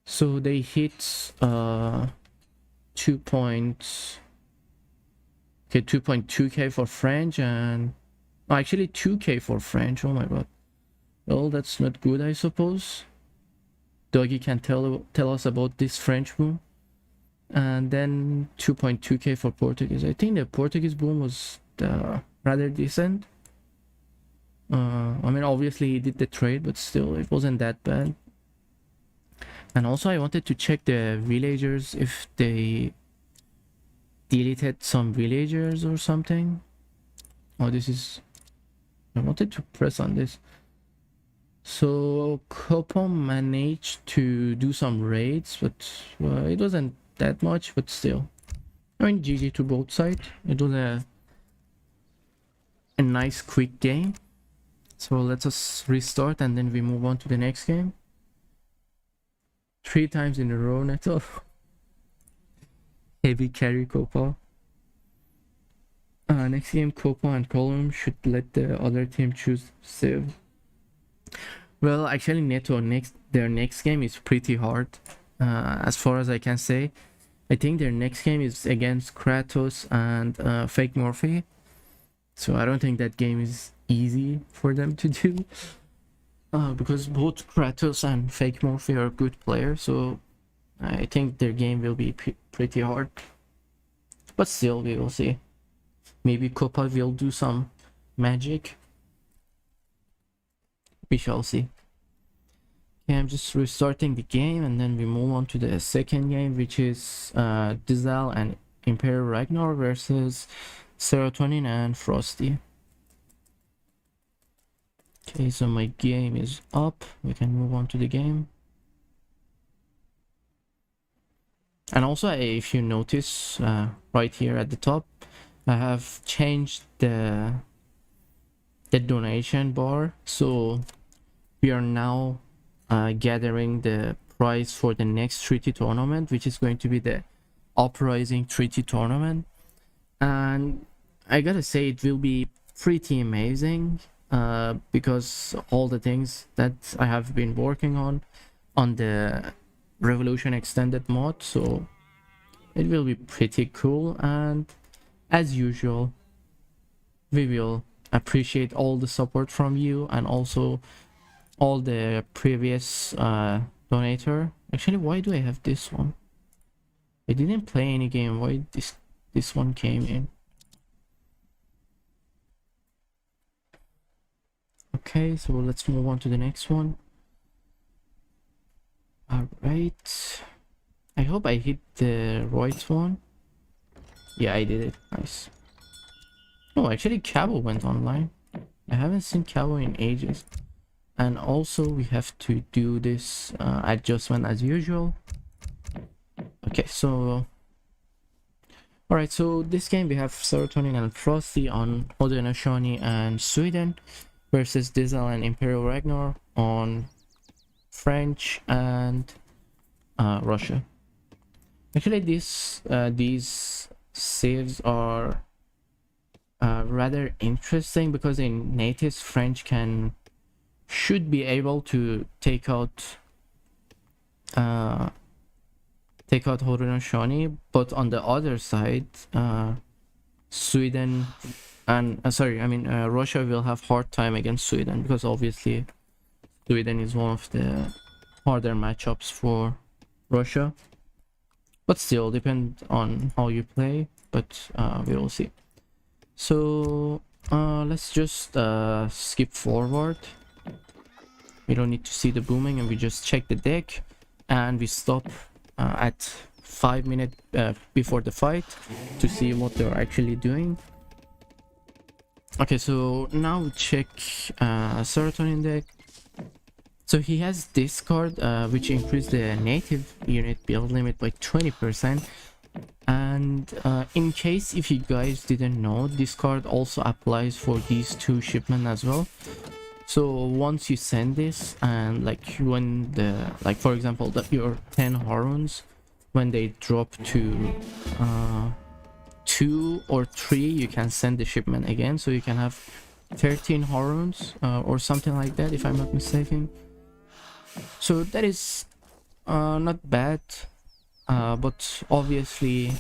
So they hit 2.2k for French, and actually 2k for French. Oh my god. Well, that's not good, I suppose. Doggy can tell us about this French boom. And then 2.2k for Portuguese. I think the Portuguese boom was rather decent. I mean, obviously he did the trade, but still it wasn't that bad. And also I wanted to check the villagers, if they deleted some villagers or something. Oh, this is... I wanted to press on this. So Copa managed to do some raids, but it wasn't that much, but still. I mean, GG to both sides. It was a nice quick game. So let's just restart and then we move on to the next game. 3 times in a row, Neto. Heavy carry Copa. Next game, Copa and Column should let the other team choose save. Well, actually, Neto, their next game is pretty hard. As far as I can say. I think their next game is against Kratos and Fake Morphe. So I don't think that game is easy for them to do. Because both Kratos and Fake Morphe are good players. So I think their game will be pretty hard. But still, we will see. Maybe Copa will do some magic. We shall see. Okay, I'm just restarting the game and then we move on to the second game, which is Dizal and Imperial Ragnar versus Serotonin and Frosty. Okay, so my game is up. We can move on to the game. And also, if you notice right here at the top, I have changed the donation bar. So we are now gathering the prize for the next treaty tournament, which is going to be the Uprising treaty tournament. And I gotta say, it will be pretty amazing because all the things that I have been working on the Revolution Extended mod, so it will be pretty cool. And as usual, we will appreciate all the support from you and also all the previous donator. Actually, why do I have this one? I didn't play any game. Why this one came in? Okay, so let's move on to the next one. All right, I hope I hit the right one. Yeah, I did it. Nice. Oh, actually Cabo went online. I haven't seen Cabo in ages. And also we have to do this adjustment as usual. Okay, so alright, so this game we have Serotonin and Frosty on Haudenosaunee and Sweden versus Dizal and Imperial Ragnar on French and Russia. Actually, these saves are rather interesting, because in natives French should be able to take out Haudenosaunee, but on the other side, Sweden and Russia will have hard time against Sweden, because obviously Sweden is one of the harder matchups for Russia. But still, depend on how you play, but we will see. So let's just skip forward. We don't need to see the booming, and we just check the deck, and we stop at 5 minutes before the fight to see what they're actually doing. Okay, so now we check Serotonin deck. So he has this card, which increased the native unit build limit by 20%. And in case if you guys didn't know, this card also applies for these two shipments as well. So once you send this, and like when for example your 10 Haruns, when they drop to 2 or 3, you can send the shipment again, so you can have 13 Haruns or something like that, if I'm not mistaken. So that is not bad, but obviously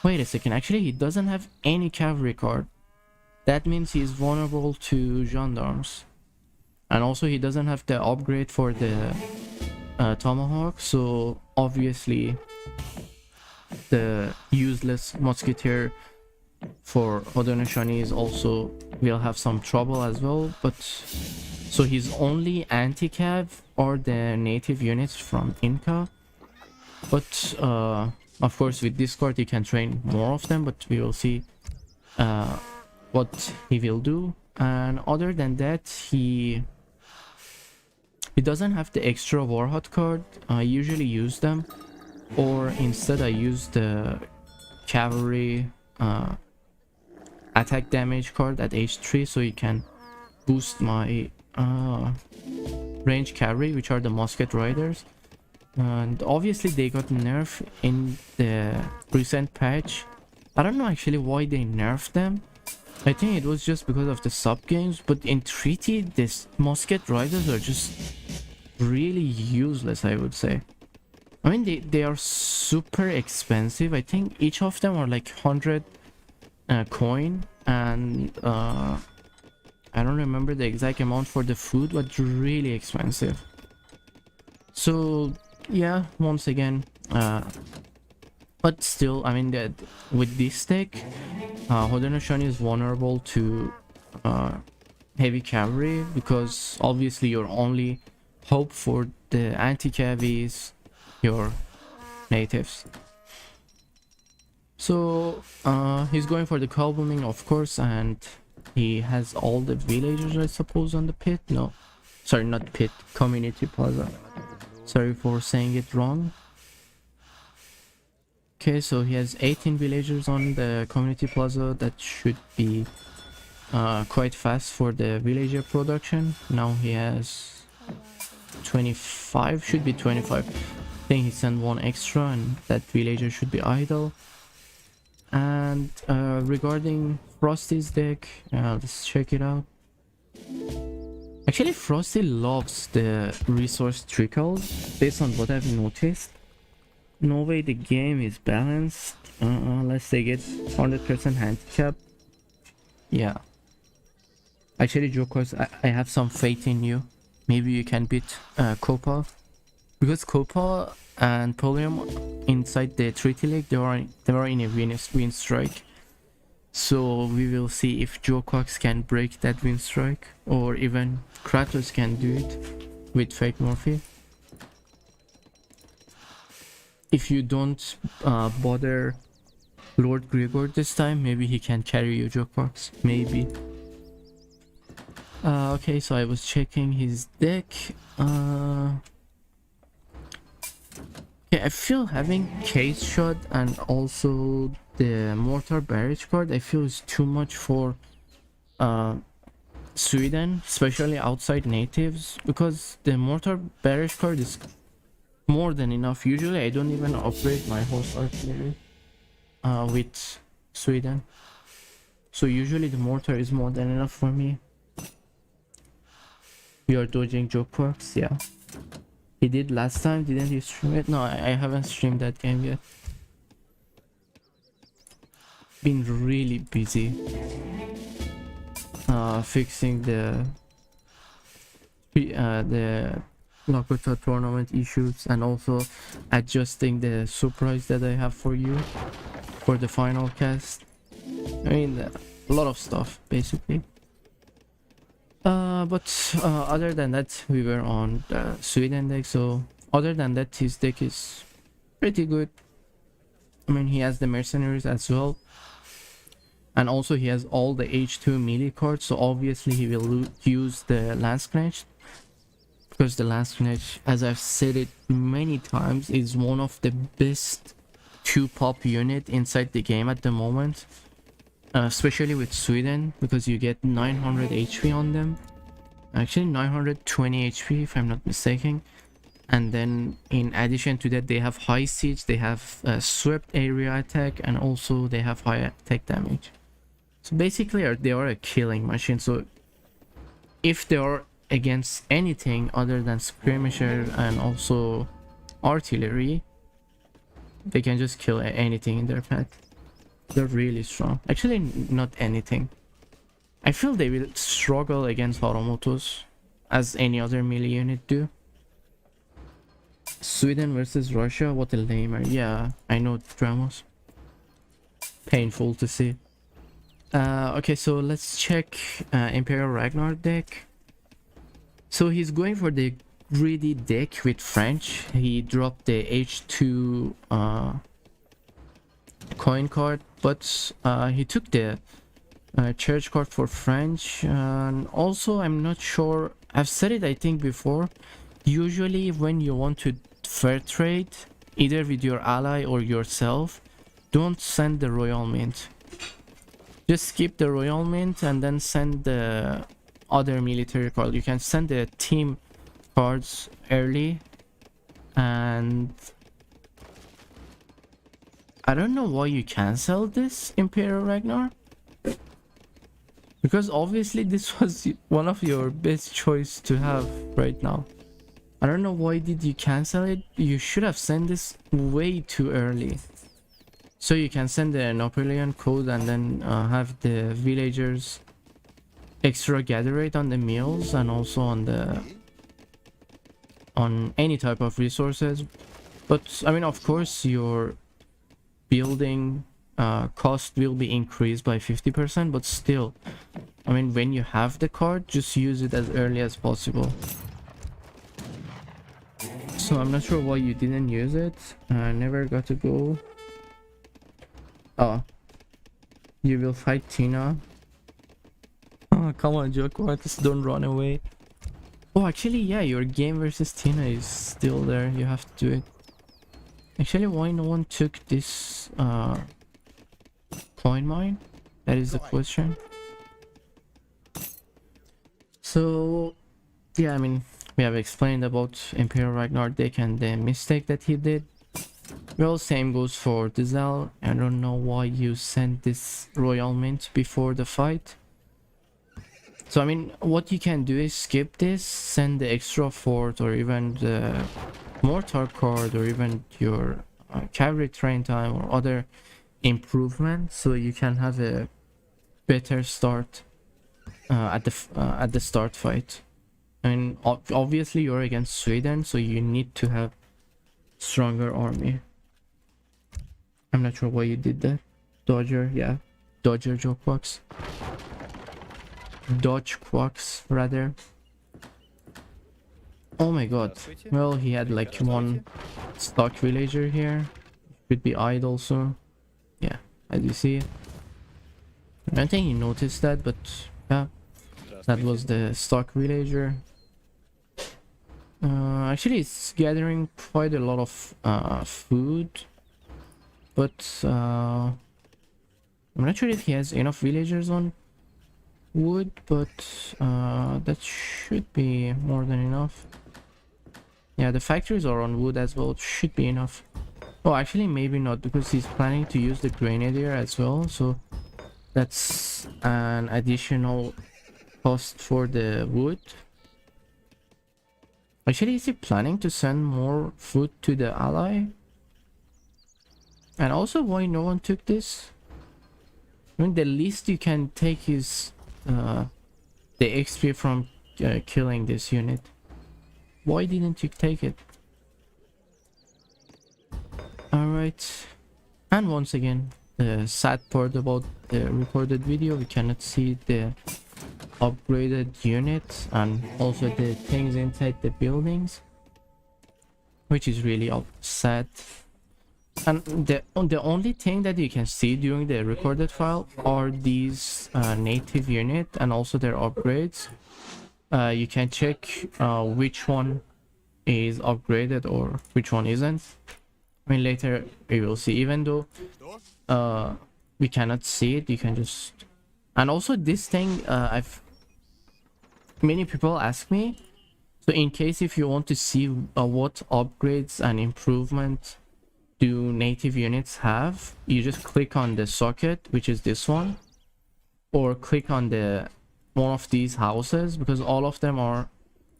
wait a second, actually he doesn't have any cavalry card. That means he's vulnerable to gendarmes, and also he doesn't have the upgrade for the tomahawk, so obviously the useless musketeer for Haudenosaunee is also will have some trouble as well. But so his only anti-cav are the native units from Inca, but of course with this card you can train more of them, but we will see what he will do. And other than that, he doesn't have the extra Warhawk card. I usually use them, or instead I use the cavalry attack damage card at H3, so you can boost my range cavalry, which are the musket riders. And obviously they got nerfed in the recent patch. I don't know actually why they nerfed them. I think it was just because of the sub games, but in treaty this musket riders are just really useless, I would say. I mean they are super expensive. I think each of them are like 100 coin, and I don't remember the exact amount for the food, but really expensive. So yeah, once again, but still, I mean that with this deck, Haudenosaunee is vulnerable to heavy cavalry, because obviously your only hope for the anti-cav is your natives. So he's going for the cow booming, of course, and he has all the villagers, I suppose, on the pit. No, sorry, not pit, community plaza. Sorry for saying it wrong. Okay, so he has 18 villagers on the community plaza. That should be quite fast for the villager production. Now he has 25, should be 25. I think he sent one extra, and that villager should be idle. And regarding Frosty's deck, let's check it out. Actually, Frosty loves the resource trickles, based on what I've noticed. No way the game is balanced unless they get 100% handicap. Yeah. Actually, Jokers, I have some faith in you. Maybe you can beat Copa. Because Copa and Polium inside the Treaty League, they are in a win strike. So we will see if Jokox can break that win strike, or even Kratos can do it with Fake Morphe. If you don't bother Lord Grigor this time, maybe he can carry you, Jokox. Maybe. Okay, so I was checking his deck. Yeah, I feel having Case Shot and also the Mortar Barrage card, I feel is too much for Sweden, especially outside natives, because the Mortar Barrage card is more than enough. Usually I don't even upgrade my horse artillery. with Sweden. So usually the mortar is more than enough for me. We are dodging joke quirks, yeah. He did last time, didn't he stream it? No, I haven't streamed that game yet. Been really busy fixing the Lakota tournament issues and also adjusting the surprise that I have for you for the final cast. I mean, a lot of stuff basically. But other than that, we were on the Sweden deck. So other than that, his deck is pretty good. I mean, he has the mercenaries as well, and also he has all the H2 melee cards. So obviously he will use the Lance Knight, because the Lance Knight, as I've said it many times, is one of the best 2-pop unit inside the game at the moment. Especially with Sweden, because you get 900 HP on them. Actually 920 HP if I'm not mistaken. And then in addition to that, they have high siege, they have swept area attack, and also they have high attack damage. So basically they are a killing machine. So if they are against anything other than skirmisher and also artillery, they can just kill anything in their path. They're really strong. Actually, not anything. I feel they will struggle against Horomotos, as any other melee unit do. Sweden versus Russia, what a lamer. Yeah, I know, Dramos. Painful to see. Okay, so let's check Imperial Ragnar deck. So he's going for the greedy deck with French. He dropped the H2 coin card, but he took the church card for French. And also, I'm not sure, I've said it I think before, usually when you want to fair trade either with your ally or yourself, don't send the royal mint. Just skip the royal mint and then send the other military card. You can send the team cards early. And I don't know why you cancel this Imperial Ragnar, because obviously this was one of your best choice to have right now. I don't know why did you cancel it. You should have sent this way too early, so you can send the Napoleon code and then have the villagers extra gather rate on the meals and also on any type of resources. But I mean, of course your building cost will be increased by 50%, but still, I mean, when you have the card, just use it as early as possible. So I'm not sure why you didn't use it. I never got to go. Oh, you will fight Tina. Oh, come on, joke artists, don't run away. Oh, actually, yeah, your game versus Tina is still there. You have to do it. Actually, why no one took this coin mine? That is the question. So yeah, I mean, we have explained about Imperial Ragnar deck and the mistake that he did. Well, same goes for Dizel. I don't know why you sent this royal mint before the fight. So I mean, what you can do is skip this, send the extra fort or even the mortar card or even your cavalry train time or other improvement, so you can have a better start at the start fight. I mean, obviously you're against Sweden, so you need to have stronger army. I'm not sure why you did that. Dodger, yeah, Dodger joke quacks. Dodge quacks rather. Oh my god. Well, he had like one stock villager here. Should be idle soon. Yeah, as you see. I don't think he noticed that, but yeah, that was the stock villager. Actually, it's gathering quite a lot of food, but I'm not sure if he has enough villagers on wood, but that should be more than enough. Yeah, the factories are on wood as well. It should be enough. Oh, actually, maybe not, because he's planning to use the grenadier as well. So that's an additional cost for the wood. Actually, is he planning to send more food to the ally? And also, why no one took this? I mean, the least you can take is the XP from killing this unit. Why didn't you take it? Alright. And once again, the sad part about the recorded video, we cannot see the upgraded units and also the things inside the buildings, which is really sad. And the only thing that you can see during the recorded file are these native unit and also their upgrades. You can check which one is upgraded or which one isn't. I mean, later we will see, even though we cannot see it, you can just... And also this thing, many people ask me, so in case if you want to see what upgrades and improvement do native units have, you just click on the socket, which is this one, or click on the one of these houses, because all of them are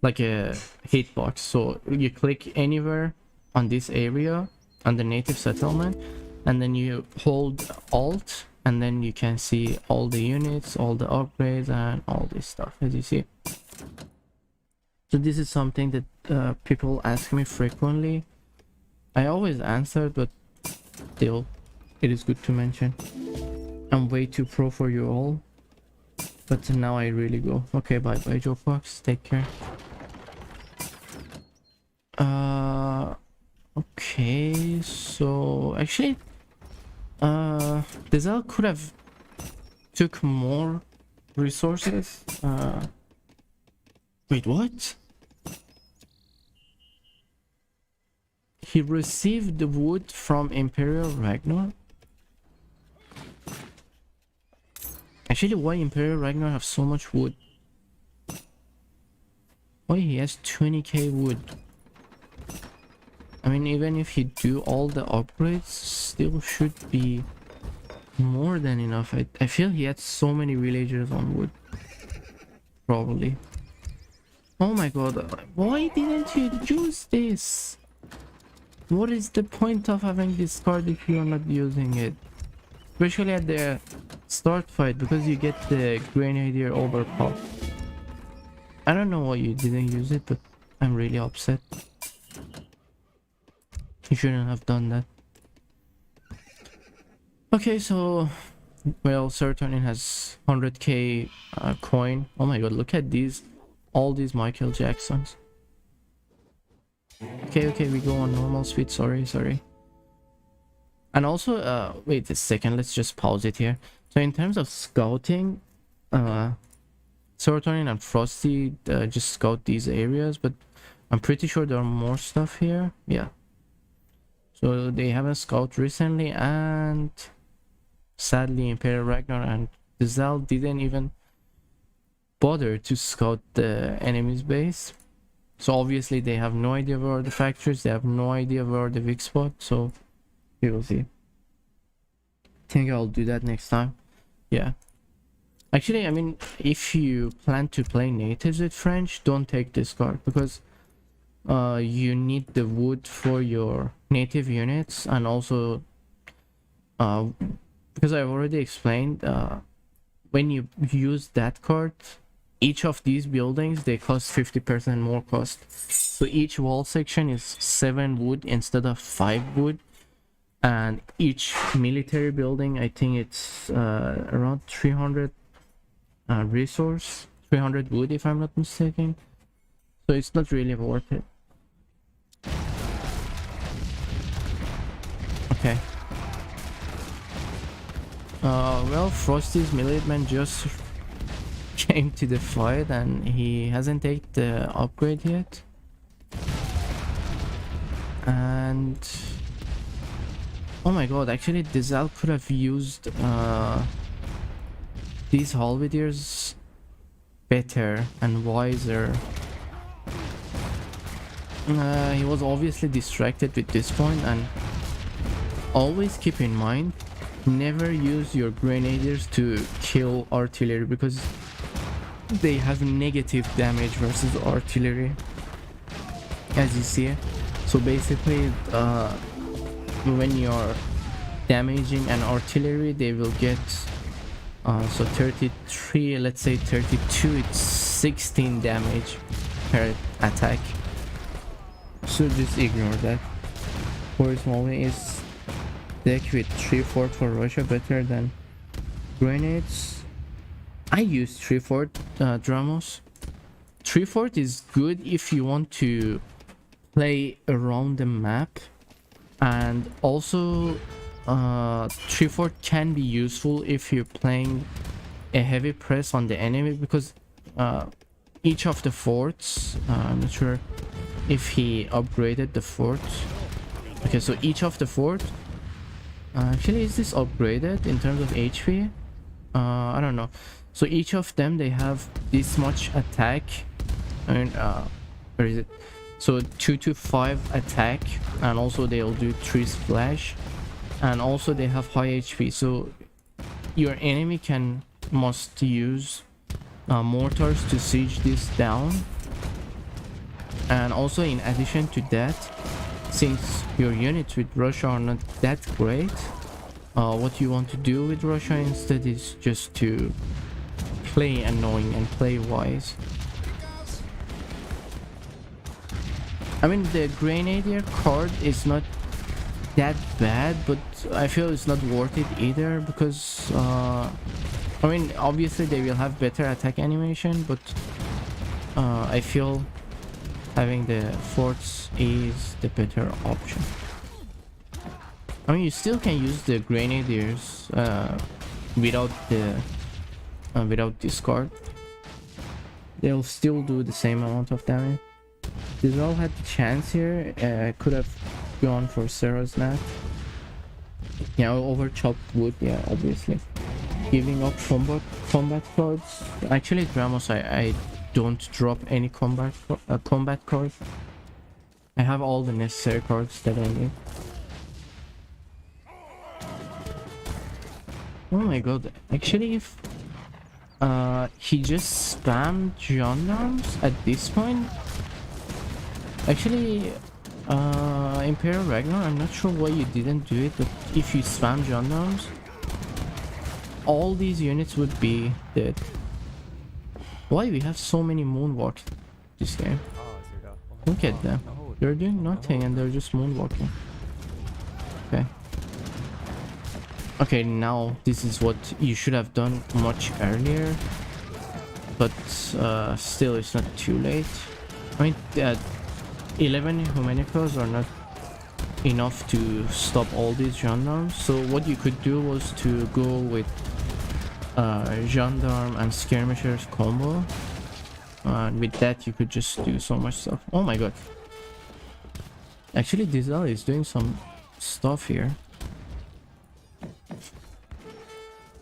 like a hitbox. So you click anywhere on this area on the native settlement, and then you hold Alt, and then you can see all the units, all the upgrades, and all this stuff, as you see. So this is something that people ask me frequently. I always answer, but still, it is good to mention. I'm way too pro for you all, but now I really go. Okay, bye bye, Joe Fox. Take care. Okay, so actually, Dizel could have took more resources. Wait, what? He received the wood from Imperial Ragnar? Actually, why Imperial Ragnar have so much wood? Why he has 20k wood? I mean, even if he do all the upgrades, still should be more than enough. I feel he had so many villagers on wood. Probably. Oh my god, why didn't you use this? What is the point of having this card if you are not using it? Especially at the start fight, because you get the Grenadier overpower. I don't know why you didn't use it, but I'm really upset. You shouldn't have done that. Okay, so... Well, Serotonin has 100k coin. Oh my god, look at these. All these Michael Jacksons. Okay, we go on normal speed. Sorry. And also, wait a second, let's just pause it here. So in terms of scouting, Serotonin and Frosty just scout these areas, but I'm pretty sure there are more stuff here. Yeah. So they haven't scouted recently, and sadly Imperial Ragnar and Dizel didn't even bother to scout the enemy's base. So obviously they have no idea where are the factories, they have no idea where are the weak spots, so we will see. I think I'll do that next time. Yeah. Actually, I mean, if you plan to play natives with French, don't take this card, because you need the wood for your native units, and also because I've already explained, when you use that card, each of these buildings, they cost 50% more cost. So each wall section is 7 wood instead of 5 wood, and each military building, I think it's around 300 resource, 300 wood if I'm not mistaken. So it's not really worth it. Okay. Well, Frosty's militman just came to the fight and he hasn't taken the upgrade yet. And oh my god, actually Dizel could have used these halberdiers better and wiser. He was obviously distracted with this point, and always keep in mind, never use your grenadiers to kill artillery because they have negative damage versus artillery, as you see. So basically when you're damaging an artillery, they will get so 33, let's say 32, it's 16 damage per attack. So just ignore that. For Smalley is deck with 3-4 for Russia better than grenades. I use 3-4 Dramos. 3-4 is good if you want to play around the map, and also 3-4 can be useful if you're playing a heavy press on the enemy, because each of the forts, I'm not sure if he upgraded the fort. Okay, so each of the fort, actually, is this upgraded in terms of HP? I don't know. So each of them, they have this much attack, and where is it? So 2 to 5 attack, and also they'll do 3 splash, and also they have high HP. So your enemy must use mortars to siege this down. And also, in addition to that, since your units with Russia are not that great, what you want to do with Russia instead is just to play annoying and play wise. I mean, the Grenadier card is not that bad, but I feel it's not worth it either, because I mean, obviously they will have better attack animation, but I feel having the forts is the better option. I mean, you still can use the Grenadiers without this card. They'll still do the same amount of damage. This all had the chance here. Could have gone for Sarah's Nat. Yeah, over chopped wood. Yeah, obviously. Giving up combat cards. Actually, Dramos, I don't drop any combat cards. I have all the necessary cards that I need. Oh my god, actually, if he just spammed gendarmes at this point, actually Imperial Ragnar, I'm not sure why you didn't do it, but if you spam gendarmes, all these units would be dead. Why we have so many moonwalks this game? Look at them. They're doing nothing and they're just moonwalking. Okay. Okay, now this is what you should have done much earlier. But still, it's not too late. I mean, 11 Humanicos are not enough to stop all these gendarmes. So what you could do was to go with gendarme and skirmishers combo, and with that you could just do so much stuff. Oh my god, actually Dizal is doing some stuff here,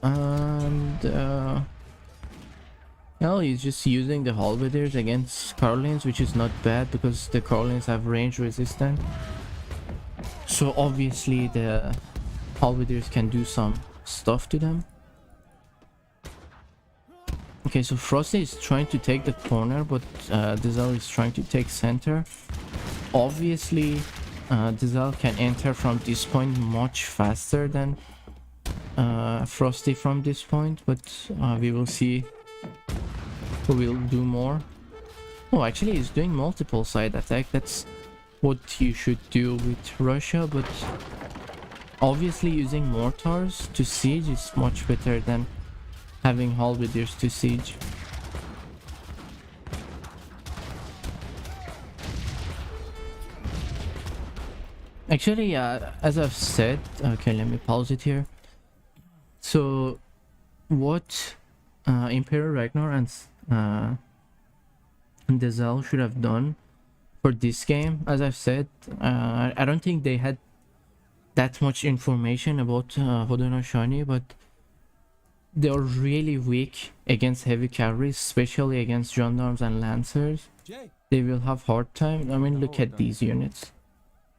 and now he's just using the halberdiers against Carlins, which is not bad because the Carlins have range resistance, so obviously the halberdiers can do some stuff to them. Okay, so Frosty is trying to take the corner, but Dizal is trying to take center. Obviously, Dizal can enter from this point much faster than Frosty from this point, but we will see who will do more. Oh, actually, he's doing multiple side attack. That's what you should do with Russia, but obviously using mortars to siege is much better than having halberdiers to siege. Actually, as I've said, okay, let me pause it here. So, what Imperial Ragnar and Dizal should have done for this game, as I've said, I don't think they had that much information about Haudenosaunee, but they are really weak against heavy cavalry, especially against gendarmes and lancers. They will have hard time. I mean, look at these units.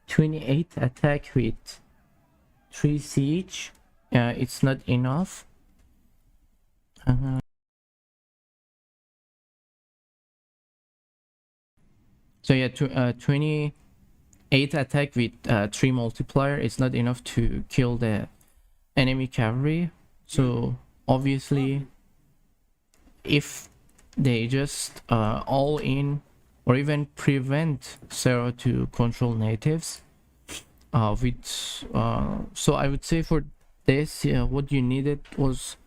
28 attack with 3 siege, it's not enough. So yeah, 28 attack with 3 multiplier is not enough to kill the enemy cavalry. So obviously, if they just all in or even prevent Sarah to control natives with so I would say for this, what you needed was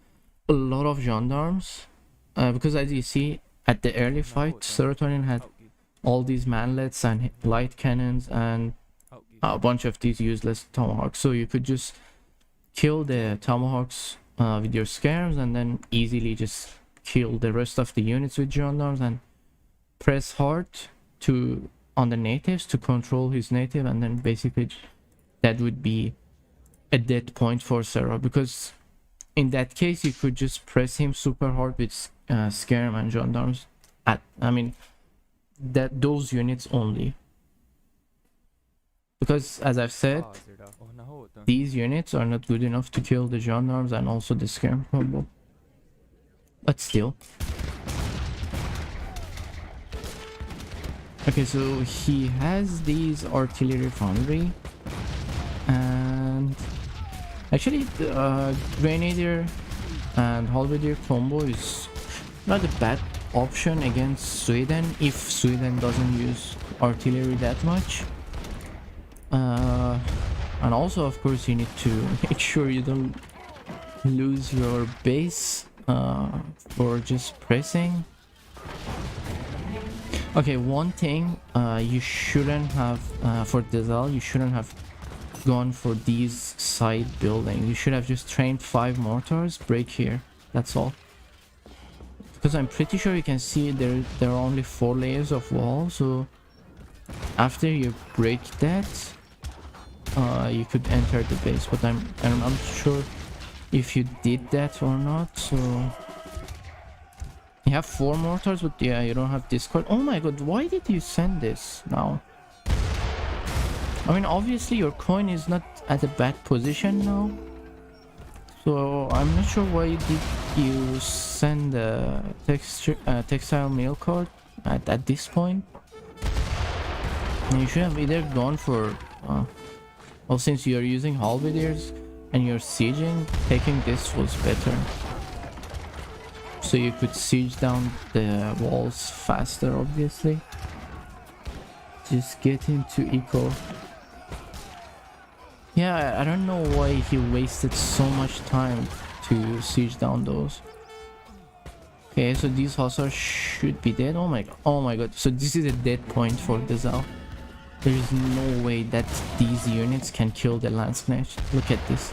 a lot of gendarmes, because as you see at the early fight, Serotonin had all these manlets and light cannons and a bunch of these useless tomahawks, so you could just kill the tomahawks with your scarabs and then easily just kill the rest of the units with gendarmes and press hard to on the natives to control his native, and then basically that would be a dead point for Sarah, because in that case you could just press him super hard with scarab and gendarmes at, I mean, that those units only, because as I've said, these units are not good enough to kill the gendarmes and also the scarab combo, but still. Okay, so he has these artillery foundry, and actually the grenadier and halberdier combo is not a bad option against Sweden if Sweden doesn't use artillery that much. And also, of course, you need to make sure you don't lose your base for just pressing. Okay, one thing you shouldn't have for Dizal, you shouldn't have gone for these side buildings. You should have just trained 5 mortars, break here, that's all. Because I'm pretty sure you can see there are only 4 layers of wall, so after you break that, you could enter the base. But I'm not sure if you did that or not. So you have 4 mortars, but yeah, you don't have discard. Oh my god, why did you send this now? I mean, obviously your coin is not at a bad position now, so I'm not sure why did you send a textile mail card at this point. You should have either gone for well, since you're using halberdiers and you're sieging, taking this was better, so you could siege down the walls faster. Obviously, just get into eco. Yeah, I don't know why he wasted so much time to siege down those. Okay, so these hussars should be dead. Oh my god, so this is a dead point for the Zal. There is no way that these units can kill the Landsknecht. Look at this.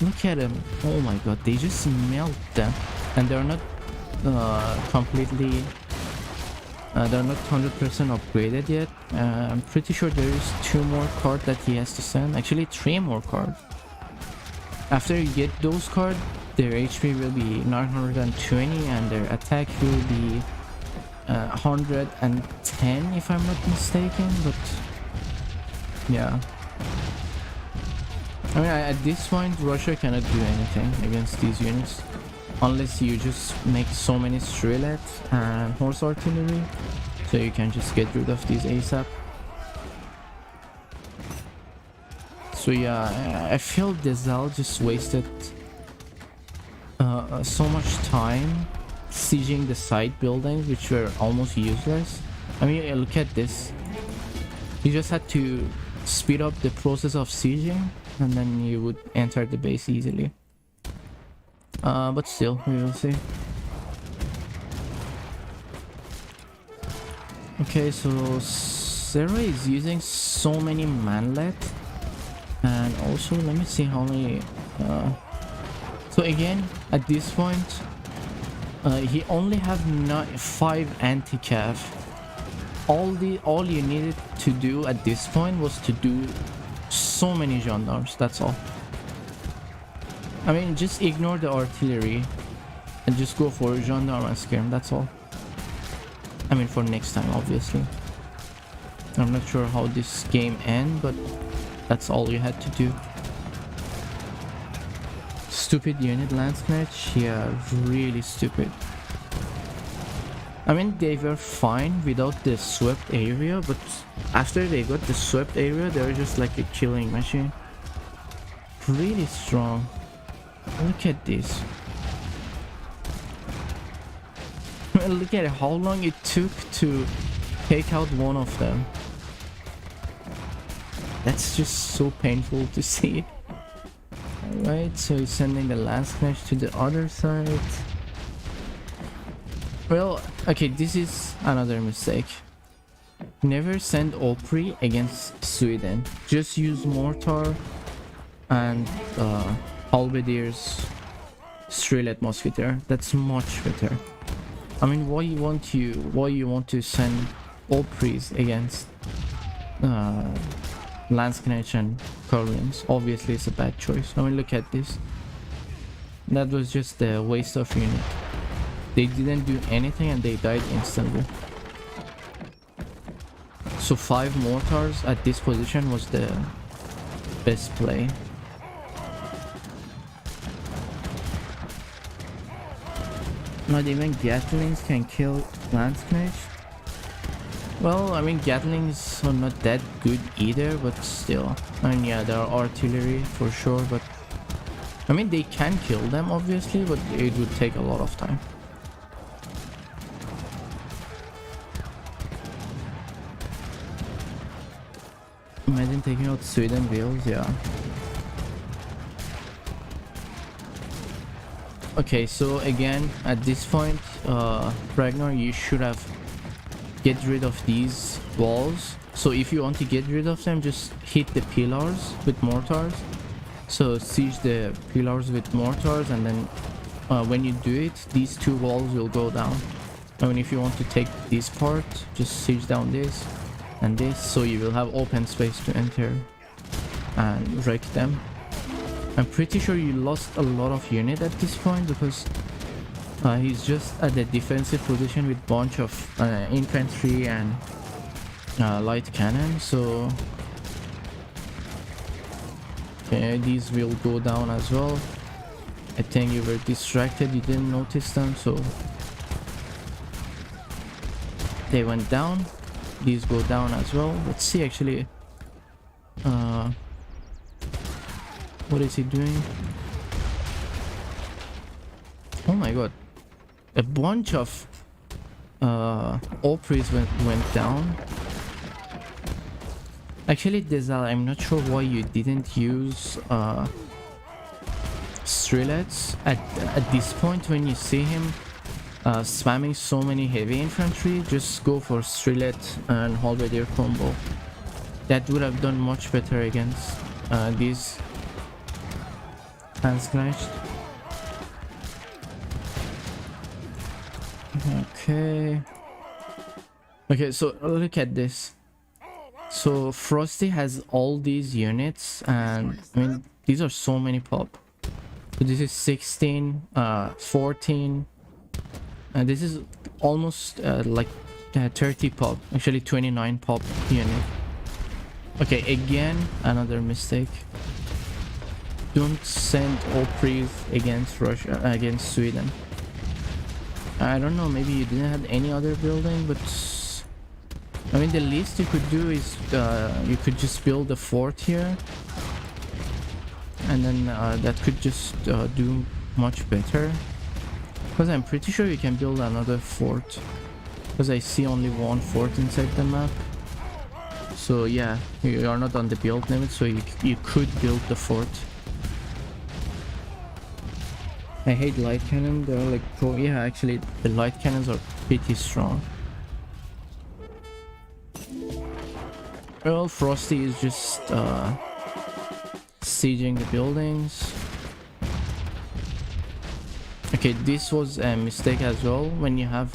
Look at them. Oh my god, they just melt them. And they're not completely... they're not 100% upgraded yet. I'm pretty sure there is 2 more cards that he has to send. Actually 3 more cards. After you get those cards, their HP will be 920 and their attack will be 110 if I'm not mistaken. But yeah, I mean, at this point Russia cannot do anything against these units unless you just make so many strelets and horse artillery, so you can just get rid of these ASAP. So yeah, I feel Dizal just wasted so much time sieging the side buildings, which were almost useless. I mean, look at this. You just had to speed up the process of sieging and then you would enter the base easily. But still, we will see. Okay, so Sarah is using so many manlet, and also let me see how many. So again, at this point, he only have 5 anti-cav. All you needed to do at this point was to do so many gendarmes. That's all. I mean, just ignore the artillery and just go for gendarme and skirm. That's all. I mean, for next time, obviously. I'm not sure how this game ends, but that's all you had to do. Stupid unit lance match, yeah, really stupid. I mean, they were fine without the swept area, but after they got the swept area, they were just like a killing machine. Really strong. Look at this. Look at how long it took to take out one of them. That's just so painful to see. Alright, so he's sending the last match to the other side. Well, okay, this is another mistake. Never send Opry against Sweden. Just use mortar and halberdiers, Strilet Musketeer. That's much better. I mean, why you want to send Oprys against Landsknecht and Curlins? Obviously it's a bad choice. I mean, look at this. That was just a waste of unit. They didn't do anything and they died instantly. So 5 mortars at this position was the best play. Not even Gatlings can kill Landsknecht. Well, I mean, Gatlings are not that good either, but still. I mean, yeah, there are artillery for sure, but I mean, they can kill them obviously, but it would take a lot of time. Imagine taking out Sweden wheels, yeah. Okay, so again, at this point, Ragnar, you should have get rid of these walls. So if you want to get rid of them, just hit the pillars with mortars. So siege the pillars with mortars, and then when you do it, these 2 walls will go down. I mean, if you want to take this part, just siege down this and this, so you will have open space to enter and wreck them. I'm pretty sure you lost a lot of unit at this point because he's just at the defensive position with bunch of infantry and light cannon. So okay, these will go down as well. I think you were distracted, you didn't notice them, so they went down. These go down as well. Let's see actually. What is he doing? Oh my god. A bunch of Opries went down. Actually, Dezal, I'm not sure why you didn't use Strilets at this point. When you see him spamming so many heavy infantry, just go for Strilet and Halberdier combo. That would have done much better against these Landsknecht. Okay, so look at this. So Frosty has all these units, and I mean, these are so many pop. So this is 16, 14, and this is almost like 30 pop, actually 29 pop unit. Okay, again, another mistake. Don't send Opries against Russia, against Sweden. I don't know, maybe you didn't have any other building, but I mean, the least you could do is you could just build a fort here, and then that could just do much better. Because I'm pretty sure you can build another fort, because I see only one fort inside the map. So yeah, you are not on the build limit, so you could build the fort. I hate light cannon. They're like yeah, actually the light cannons are pretty strong. Well, Frosty is just sieging the buildings. Okay, this was a mistake as well. When you have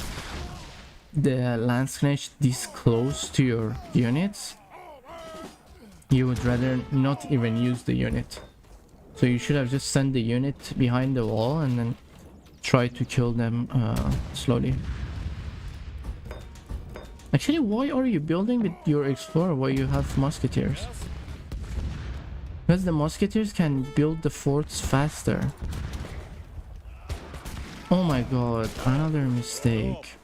the Landsknecht this close to your units, you would rather not even use the unit. So you should have just sent the unit behind the wall and then try to kill them slowly. Actually, why are you building with your explorer while you have musketeers? Because the musketeers can build the forts faster. Oh my god, another mistake.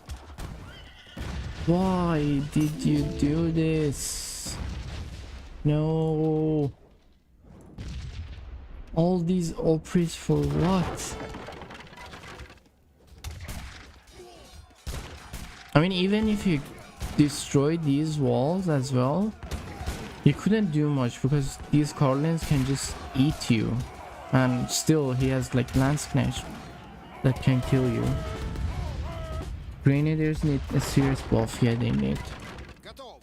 Why did you do this? No. All these operas for what? I mean, even if you destroy these walls as well, you couldn't do much because these Carlins can just eat you. And still, he has like Landsknecht that can kill you. Grenadiers need a serious buff. Yeah, they need.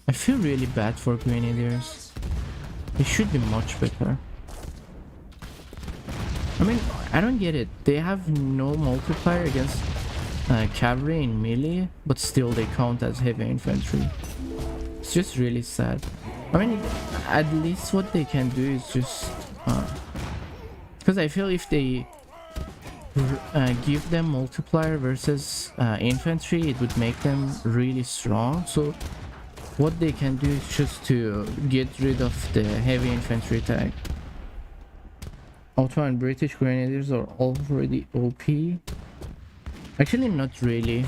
I feel really bad for Grenadiers. They should be much better. I mean, I don't get it. They have no multiplier against cavalry in melee, but still they count as heavy infantry. It's just really sad. I mean, at least what they can do is just... because I feel if they give them multiplier versus infantry, it would make them really strong. So what they can do is just to get rid of the heavy infantry tag. Ottoman and British Grenadiers are already OP. Actually, not really.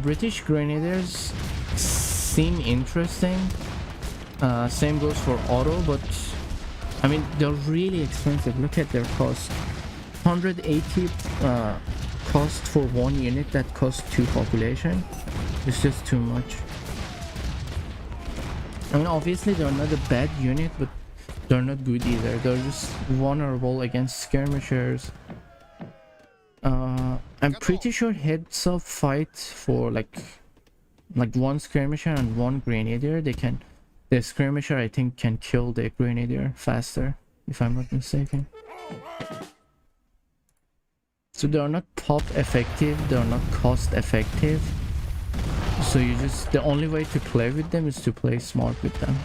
British Grenadiers seem interesting. Same goes for Otto, but I mean, they're really expensive. Look at their cost. 180 cost for one unit that costs 2 population. It's just too much. I mean, obviously they're not a bad unit, but they're not good either. They're just vulnerable against skirmishers. I'm pretty sure heads up fight for like one skirmisher and one grenadier. The skirmisher I think can kill the grenadier faster, if I'm not mistaken. So they're not pop effective, they're not cost effective. So the only way to play with them is to play smart with them.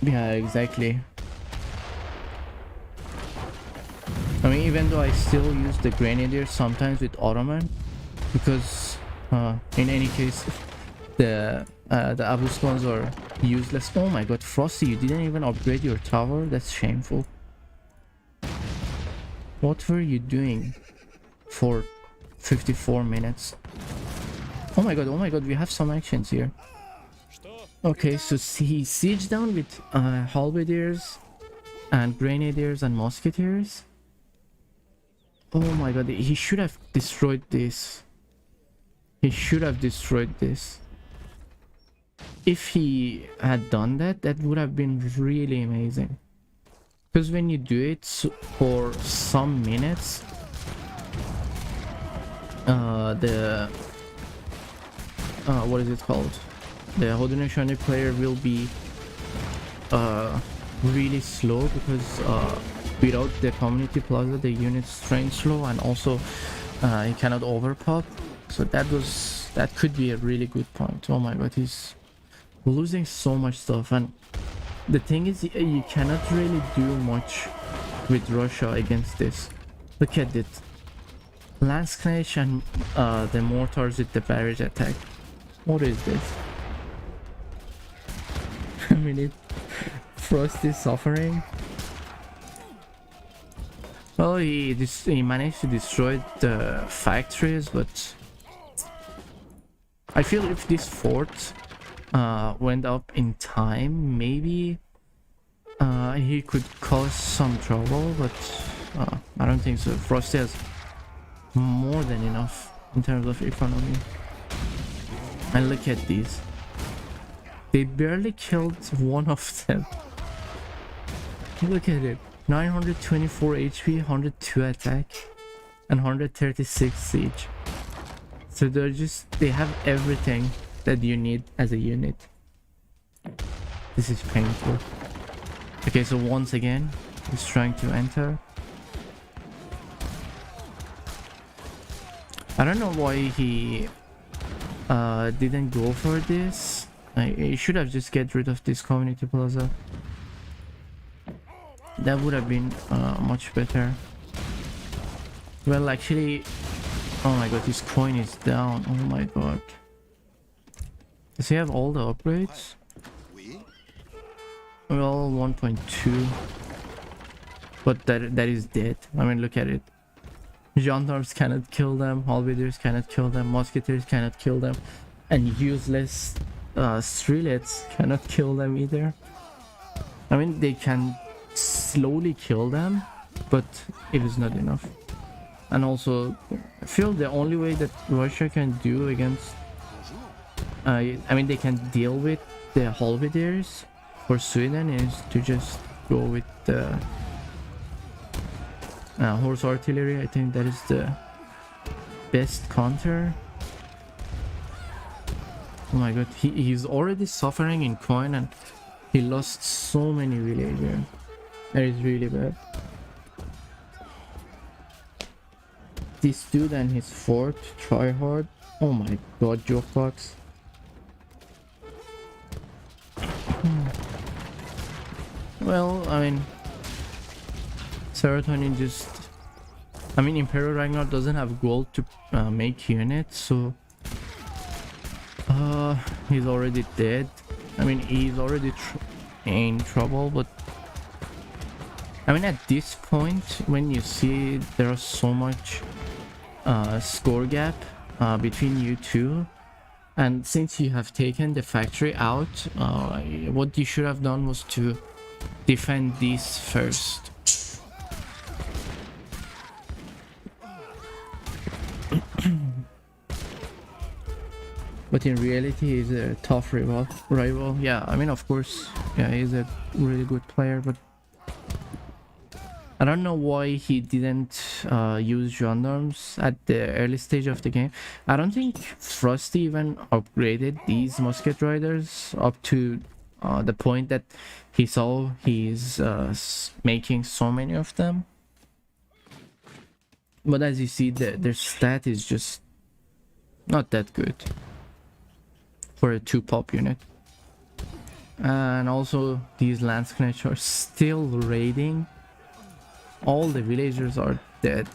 Yeah, exactly. I mean, even though I still use the grenadier sometimes with Ottoman, because in any case the Abuskons are useless. Oh my god, Frosty, you didn't even upgrade your tower? That's shameful. What were you doing for 54 minutes? Oh my god, we have some actions here. Okay, so he siege down with halberdiers and grenadiers and musketeers. Oh my god, he should have destroyed this. He should have destroyed this. If he had done that, that would have been really amazing. Because when you do it for some minutes, what is it called? The Haudenosaunee player will be really slow because without the community plaza the units train slow, and also he cannot overpop. So that could be a really good point. Oh my god, he's losing so much stuff, and the thing is you cannot really do much with Russia against this. Look at it. Landsknecht and the mortars with the barrage attack. What is this? I mean, Frost is suffering. Well, he managed to destroy the factories, but I feel if this fort went up in time, maybe he could cause some trouble, but I don't think so. Frosty has more than enough in terms of economy. And look at these. They barely killed one of them. Look at it. 924 HP, 102 attack, and 136 siege. So they have everything that you need as a unit. This is painful. Okay, so once again, he's trying to enter. I don't know why he didn't go for this. He should have just get rid of this community plaza. That would have been much better. Well, actually, Oh my god, his coin is down. Oh my god. Does he have all the upgrades? Well, 1.2. But that is dead. I mean, look at it. Gendarmes cannot kill them, halberdiers cannot kill them, musketeers cannot kill them, and useless strelets cannot kill them either. I mean, they can slowly kill them, but it is not enough. And also, I feel the only way that Russia can do against... I mean, they can deal with the halberdiers for Sweden is to just go with the horse artillery. I think that is the best counter. Oh my god, he's already suffering in coin and he lost so many villagers. That is really bad. This dude and his fort try hard. Oh my god, joke box. Well, I mean, serotonin just... I mean, Imperial Ragnar doesn't have gold to make units, so... he's already dead. I mean, he's already in trouble, but... I mean, at this point, when you see there is so much score gap between you two, and since you have taken the factory out, what you should have done was to defend these first. But in reality, he's a tough rival. Yeah, I mean, of course, yeah, he's a really good player, but I don't know why he didn't use gendarmes at the early stage of the game. I don't think Frosty even upgraded these musket riders up to the point that he saw he's making so many of them. But as you see, their stat is just not that good for a 2-pop unit. And also, these Landsknechts are still raiding. All the villagers are dead.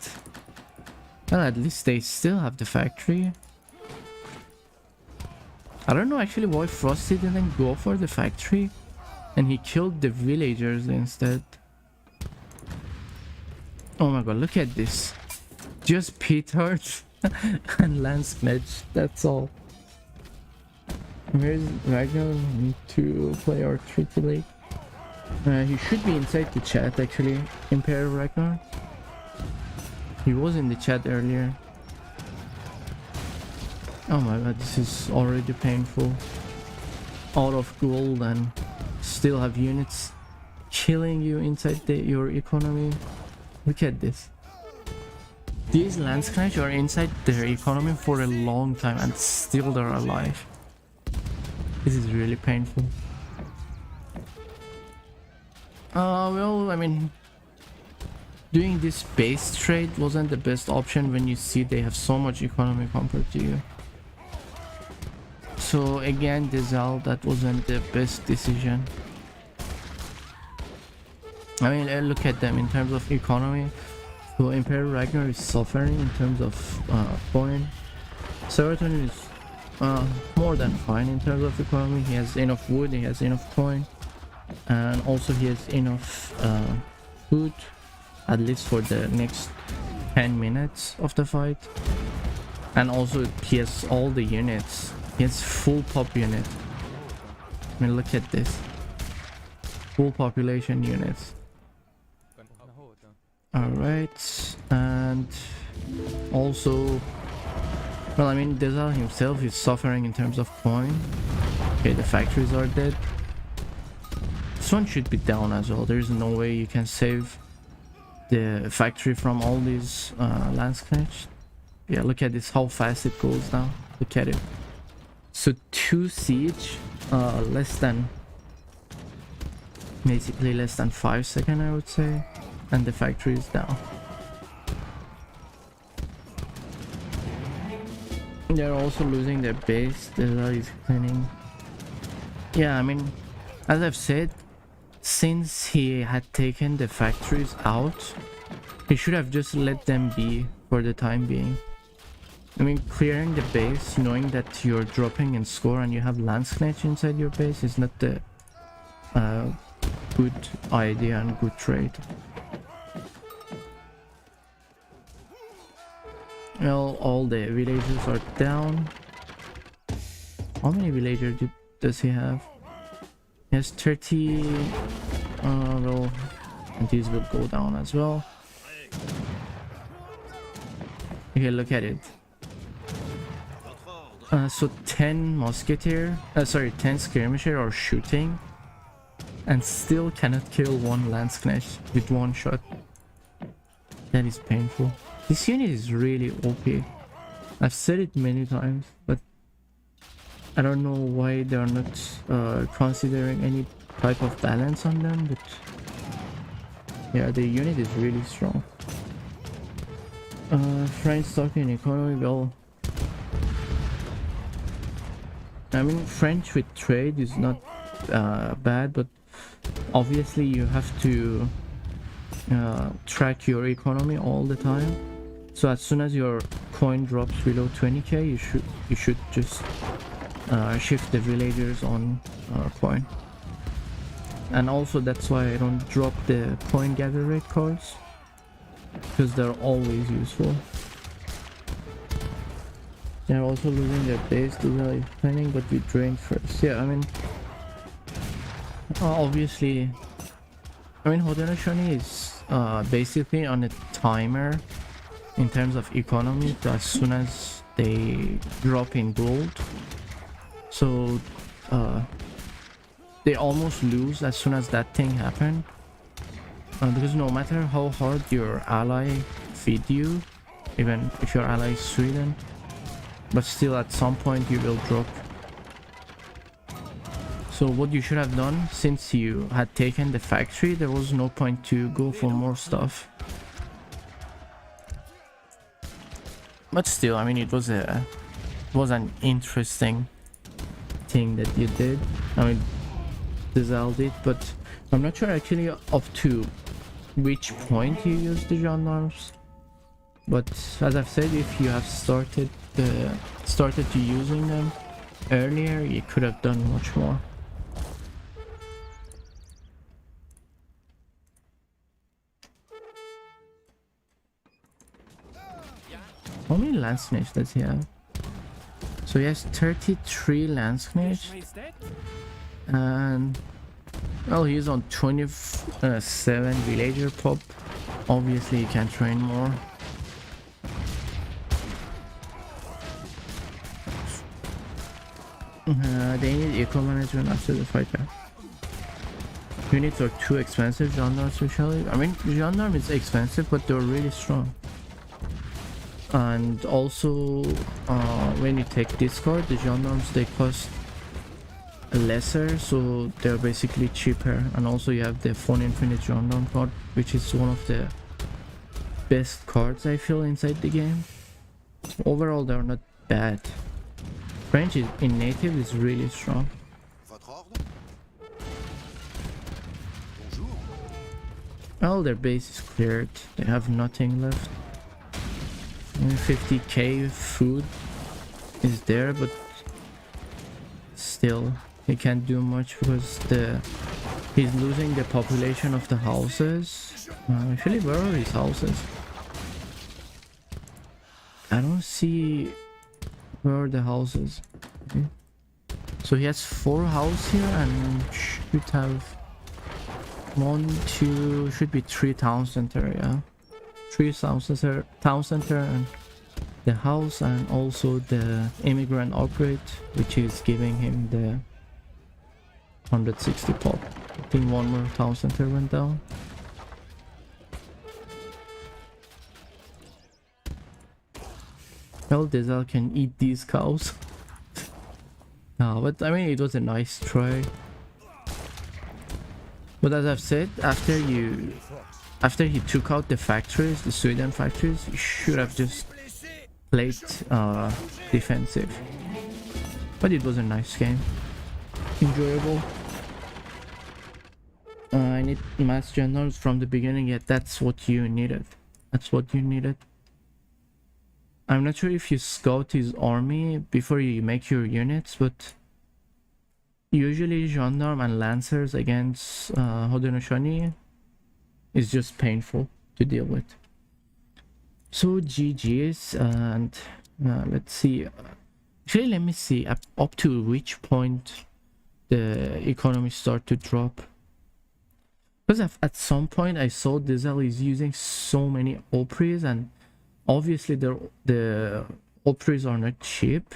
Well, at least they still have the factory. I don't know actually why Frosty didn't go for the factory and he killed the villagers instead. Oh my god, look at this. Just Petards and Landsknechts, that's all. Where's Ragnar? We need to play our Treaty Lake. He should be inside the chat actually, Imperial Ragnar. He was in the chat earlier. Oh my god, this is already painful. Out of gold and still have units killing you inside your economy. Look at this. These Landsknechts are inside their economy for a long time and still they're alive. This is really painful. Well, I mean, doing this base trade wasn't the best option when you see they have so much economy compared to you. So again, Dizal, that wasn't the best decision. I mean, look at them in terms of economy. So Imperial Ragnar is suffering in terms of coin. Serotonin is more than fine in terms of economy. He has enough wood, he has enough coin. And also he has enough food, at least for the next 10 minutes of the fight. And also he has all the units. He has full pop unit. I mean, look at this. Full population units. Alright, and also, well, I mean, Dezal himself is suffering in terms of coin. Okay, the factories are dead. This one should be down as well. There's no way you can save the factory from all these Landsknechts. Yeah, look at this, how fast it goes now. Look at it. So 2 siege, basically less than 5 seconds, I would say. And the factory is down. They're also losing their base. Dezal is cleaning. Yeah, I mean, as I've said, since he had taken the factories out, he should have just let them be for the time being. I mean, clearing the base, knowing that you're dropping in score and you have Landsknecht inside your base is not the good idea and good trade. Well, all the villagers are down. How many villagers does he have? He has 30. Well, and these will go down as well. Okay, look at it. So 10 musketeer, 10 skirmisher are shooting and still cannot kill one Landsknecht with one shot. That is painful. This unit is really OP. I've said it many times, but I don't know why they're not considering any type of balance on them, but yeah, the unit is really strong. French talking economy, well, I mean, French with trade is not bad, but obviously you have to track your economy all the time. So as soon as your coin drops below 20k, you should just shift the villagers on coin. And also that's why I don't drop the coin gather rate cards, because they're always useful. They're also losing their base to planning, but we drain first. Yeah, I mean, obviously, I mean, Haudenosaunee is basically on a timer in terms of economy as soon as they drop in gold. So they almost lose as soon as that thing happens. Because no matter how hard your ally feed you, even if your ally is Sweden, but still at some point you will drop. So what you should have done, since you had taken the factory, there was no point to go for more stuff. But still, I mean, it was an interesting thing that you did. I mean, Dizal did, but I'm not sure actually up to which point you used the gendarmes. But as I've said, if you have started to using them earlier, you could have done much more. How many Landsknechts does he have? So he has 33 Landsknechts, and well, he's on 27 villager pop. Obviously he can train more. They need eco management after the fight. Units are too expensive, gendarmes especially. I mean, gendarme is expensive, but they're really strong. And also, when you take discard, the gendarmes, they cost lesser, so they're basically cheaper. And also you have the Phone Infinite gendarme card, which is one of the best cards I feel inside the game. Overall, they're not bad. French in native is really strong. Well, their base is cleared. They have nothing left. 50k food is there, but still he can't do much because he's losing the population of the houses. Actually, where are his houses? I don't see where are the houses. Okay. So he has 4 houses here and should have 1, 2, should be 3 town center, yeah. 3 town center and the house, and also the immigrant upgrade, which is giving him the 160 pop. I think 1 more town center went down. Well, Dizal can eat these cows. No, but I mean, it was a nice try. But as I've said, after he took out the factories, the Sweden factories, you should have just played defensive. But it was a nice game. Enjoyable. I need mass generals from the beginning, yet that's what you needed. That's what you needed. I'm not sure if you scout his army before you make your units, but usually gendarme and lancers against Haudenosaunee is just painful to deal with. So GG's, and let's see. Actually, let me see up to which point the economy start to drop. Because at some point I saw Diesel is using so many Opries, and obviously the Opries are not cheap.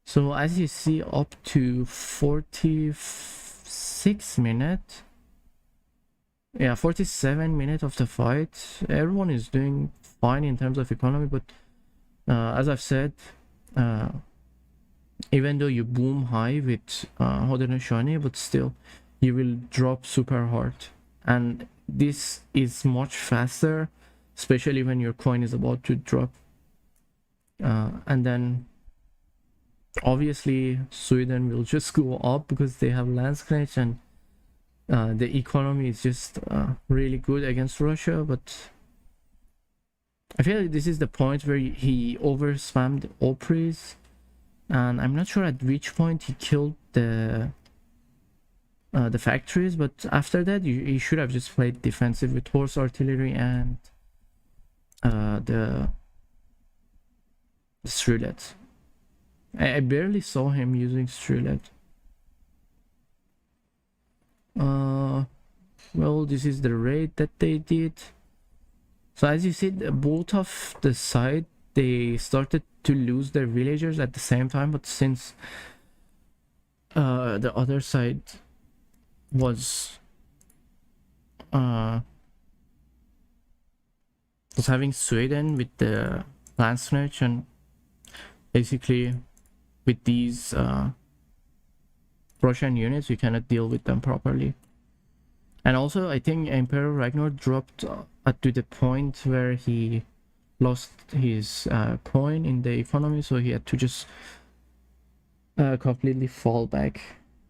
So as you see, up to 46 minutes, yeah, 47 minutes of the fight, everyone is doing fine in terms of economy. But as I've said, even though you boom high with Haudenosaunee, but still you will drop super hard, and this is much faster, especially when your coin is about to drop. And then obviously Sweden will just go up because they have Landsknecht, and the economy is just really good against Russia. But I feel like this is the point where he over spammed Opries, and I'm not sure at which point he killed the factories, but after that you should have just played defensive with horse artillery and the Strulet. I barely saw him using Strulet. Well, this is the raid that they did. So as you see, both of the side, they started to lose their villagers at the same time, but since the other side was having Sweden with the Landsknecht, and basically with these Russian units you cannot deal with them properly. And also I think Emperor Ragnar dropped to the point where he lost his coin in the economy, so he had to just completely fall back.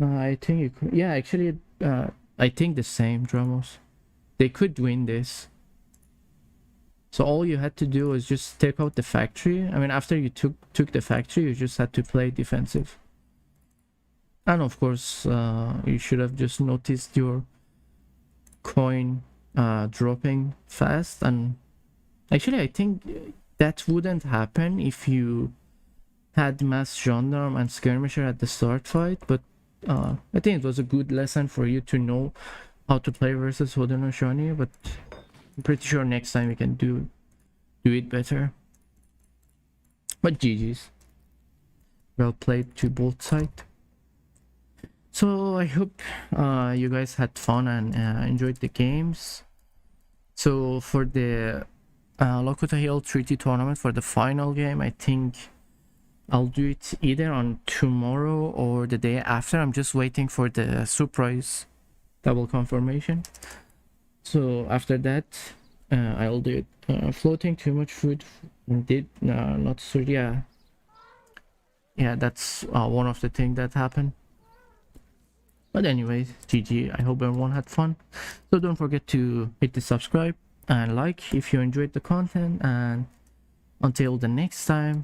I think you could, yeah, actually I think the same, Dramos. They could win this. So all you had to do was just take out the factory. I mean, after you took the factory, you just had to play defensive. And of course, you should have just noticed your coin dropping fast. And actually, I think that wouldn't happen if you had mass gendarme and skirmisher at the start fight. But I think it was a good lesson for you to know how to play versus Haudenosaunee. But I'm pretty sure next time we can do it better. But GG's. Well played to both sides. So I hope you guys had fun and enjoyed the games. So for the Lakota Hill Treaty Tournament, for the final game, I think I'll do it either on tomorrow or the day after. I'm just waiting for the surprise double confirmation. So after that, I'll do it. Floating too much food did not so yeah, that's one of the things that happened. But anyways, GG. I hope everyone had fun. So don't forget to hit the subscribe and like if you enjoyed the content, and until the next time,